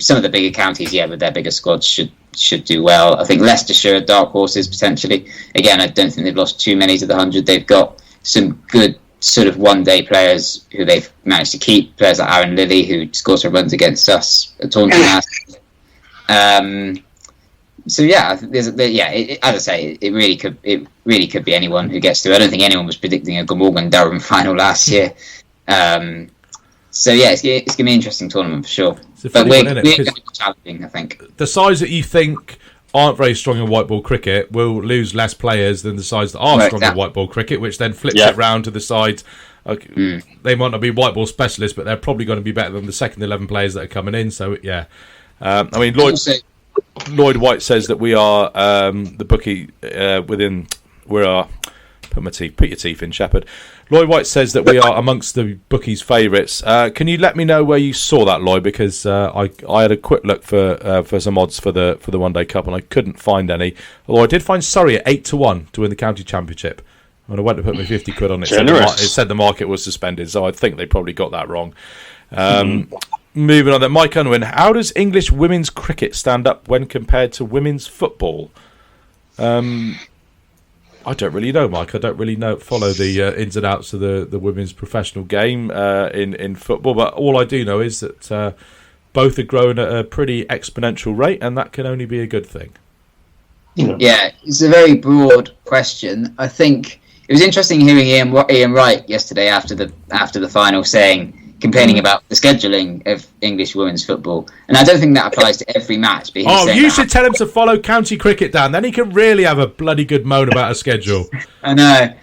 some of the bigger counties, with their bigger squads should do well. I think Leicestershire are dark horses potentially. Again, I don't think they've lost too many to the 100. They've got some good sort of one-day players who they've managed to keep. Players like Aaron Lilly, who scores some runs against us at Taunton last year. As I say, it really could be anyone who gets through. I don't think anyone was predicting a Glamorgan Durham final last year. It's going to be an interesting tournament for sure. But we're going to be challenging, I think. The sides that you think aren't very strong in white ball cricket will lose less players than the sides that are strong in white ball cricket, which then flips it round to the sides. They might not be white ball specialists, but they're probably going to be better than the second 11 players that are coming in. So, Lloyd White says that we are the bookie put your teeth in, Shepherd. Lloyd White says that we are amongst the bookies' favourites. Can you let me know where you saw that, Lloyd? Because I had a quick look for some odds for the One Day Cup and I couldn't find any. Although I did find Surrey at 8-1 to win the county championship. When I went to put my 50 quid on it, it said the market was suspended, so I think they probably got that wrong. Moving on then, Mike Unwin, how does English women's cricket stand up when compared to women's football? I don't really know, Mike. I don't really follow the ins and outs of the women's professional game in football, but all I do know is that both are growing at a pretty exponential rate, and that can only be a good thing. Yeah, it's a very broad question. I think it was interesting hearing Ian Wright yesterday after the final complaining about the scheduling of English women's football, and I don't think that applies to every match. But you should tell him to follow county cricket, Dan. Then he can really have a bloody good moan about a schedule. I know.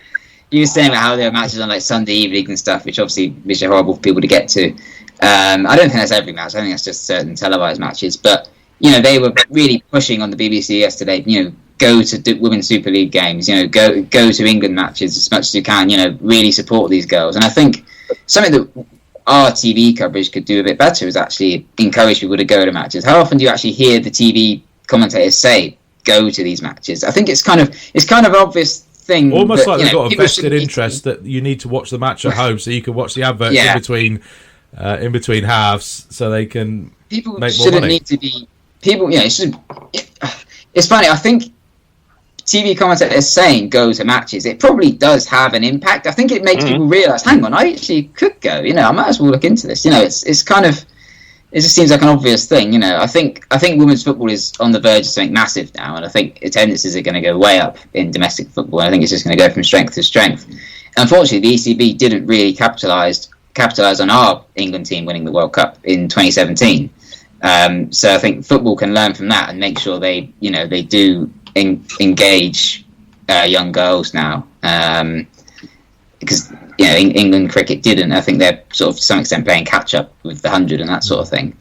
He was saying about how there are matches on like Sunday evenings and stuff, which obviously is horrible for people to get to. I don't think that's every match. I think that's just certain televised matches. But they were really pushing on the BBC yesterday. Go to Women's Super League games. Go to England matches as much as you can. Really support these girls. And I think something that our TV coverage could do a bit better is actually encourage people to go to matches. How often do you actually hear the TV commentators say go to these matches? I think it's kind of obvious thing. Almost like they've got a vested interest that you need to watch the match at home, so you can watch the adverts in between halves, so they can make more money. Need to be people. It's funny. I think TV commentators saying go to matches, it probably does have an impact. I think it makes people realise, hang on, I actually could go. I might as well look into this. It's kind of, it just seems like an obvious thing. I think women's football is on the verge of something massive now, and I think attendances are going to go way up in domestic football. And I think it's just going to go from strength to strength. Unfortunately, the ECB didn't really capitalise on our England team winning the World Cup in 2017. So I think football can learn from that and make sure they do engage young girls now, because England cricket didn't. I think they're sort of to some extent playing catch up with the 100 and that sort of thing.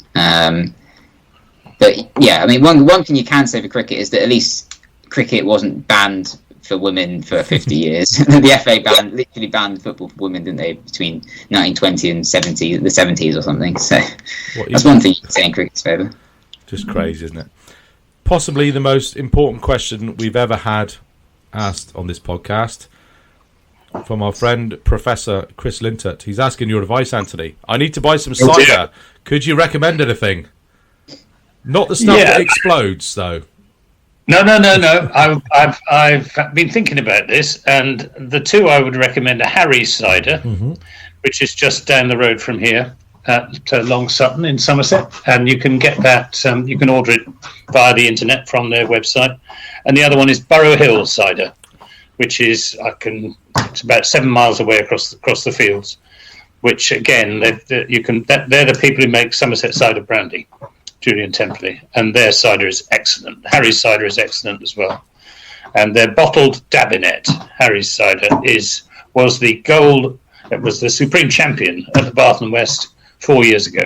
But yeah, I mean, one thing you can say for cricket is that at least cricket wasn't banned for women for 50 years. The FA literally banned football for women, didn't they, between 1920 and the 70s or something. So that's one thing you can say in cricket's favour. Just crazy, isn't it? Possibly the most important question we've ever had asked on this podcast from our friend Professor Chris Lintert. He's asking your advice, Anthony. I need to buy some cider. Could you recommend anything? Not the stuff that explodes, though. No. I've been thinking about this, and the two I would recommend are Harry's cider, which is just down the road from here at Long Sutton in Somerset, and you can get that. You can order it via the internet from their website. And the other one is Burrow Hill cider, which is it's about 7 miles away across the fields. Which again, they're the people who make Somerset cider brandy, Julian Templey, and their cider is excellent. Harry's cider is excellent as well, and their bottled Dabinet, Harry's cider, was the supreme champion at the Bath and West 4 years ago.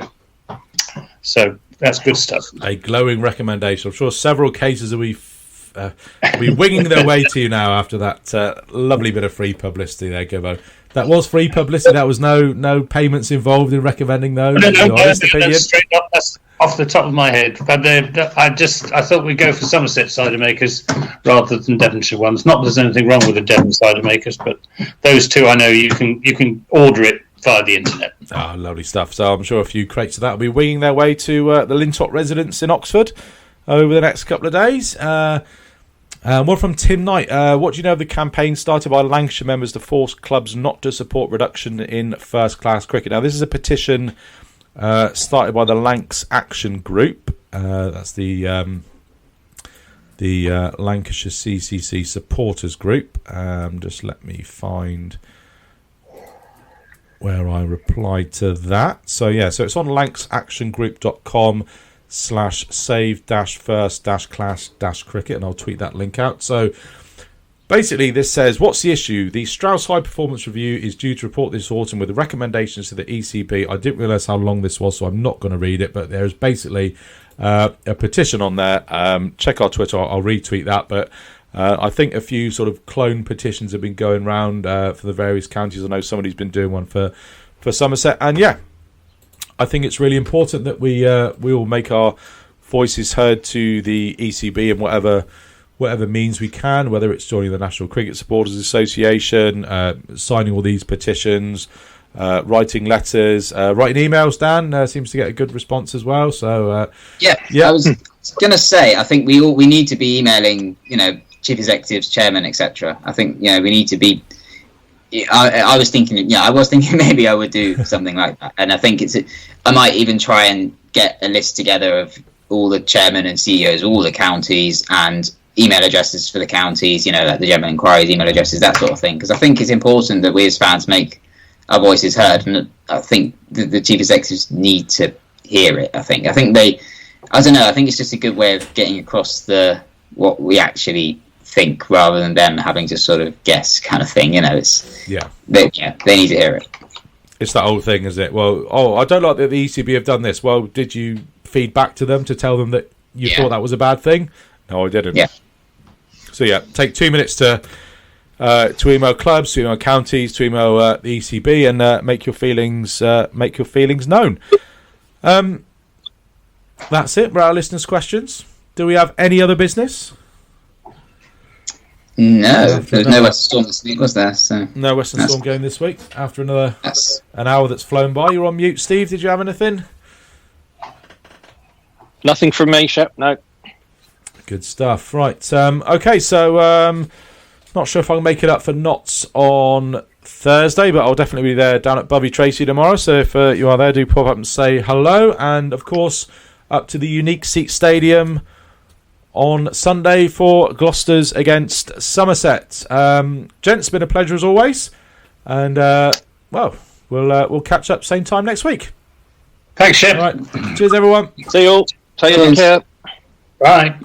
So that's good stuff. A glowing recommendation. I'm sure several cases will be winging their way to you now after that lovely bit of free publicity there, Gibbo. That was free publicity. That was no payments involved in recommending those. No, straight up. That's off the top of my head. But I thought we'd go for Somerset cider makers rather than Devonshire ones. Not that there's anything wrong with the Devon cider makers, but those two I know you can order it via the internet. Oh, lovely stuff. So I'm sure a few crates of that will be winging their way to the Lintott residence in Oxford over the next couple of days. One from Tim Knight. What do you know of the campaign started by Lancashire members to force clubs not to support reduction in first-class cricket? Now, this is a petition started by the Lancs Action Group. That's the Lancashire CCC supporters group. Just let me find where I replied to that. So it's on lancsactiongroup.com/save-first-class-cricket, and I'll tweet that link out. So basically this says, what's the issue? The Strauss High Performance Review is due to report this autumn with recommendations to the ECB. I didn't realise how long this was, so I'm not going to read it, but there's basically a petition on there. Check our Twitter, I'll retweet that, but I think a few sort of clone petitions have been going around for the various counties. I know somebody's been doing one for Somerset, and I think it's really important that we all make our voices heard to the ECB in whatever means we can, whether it's joining the National Cricket Supporters Association, signing all these petitions, writing letters, writing emails. Dan seems to get a good response as well. So I was going to say, I think we need to be emailing, chief executives, chairman, etc. I think we need to be. I was thinking maybe I would do something like that, and I think I might even try and get a list together of all the chairmen and CEOs, all the counties, and email addresses for the counties. Like the general inquiries, email addresses, that sort of thing. Because I think it's important that we as fans make our voices heard, and I think the chief executives need to hear it. I think they, I don't know. I think it's just a good way of getting across what we actually think, rather than them having to sort of guess, kind of thing. They need to hear it. It's that old thing, isn't it? Well, I don't like that the ECB have done this. Well, did you feed back to them to tell them that you thought that was a bad thing? No, I didn't. Yeah. So take 2 minutes to email clubs, to email counties, to email the ECB, and make your feelings known. That's it for our listeners' questions. Do we have any other business? No, there was no Western Storm this week, was there? So no Western Storm game this week. After an hour that's flown by, you're on mute. Steve, did you have anything? Nothing from me, Shep. No. Good stuff. Right. Okay, so not sure if I'll make it up for Notts on Thursday, but I'll definitely be there down at Bubby Tracy tomorrow. So if you are there, do pop up and say hello. And, of course, up to the Unique Seat Stadium on Sunday for Gloucester's against Somerset. Gents, it's been a pleasure as always. And, we'll catch up same time next week. Thanks, Shep. All right. Cheers, everyone. See you all. Take care. Bye.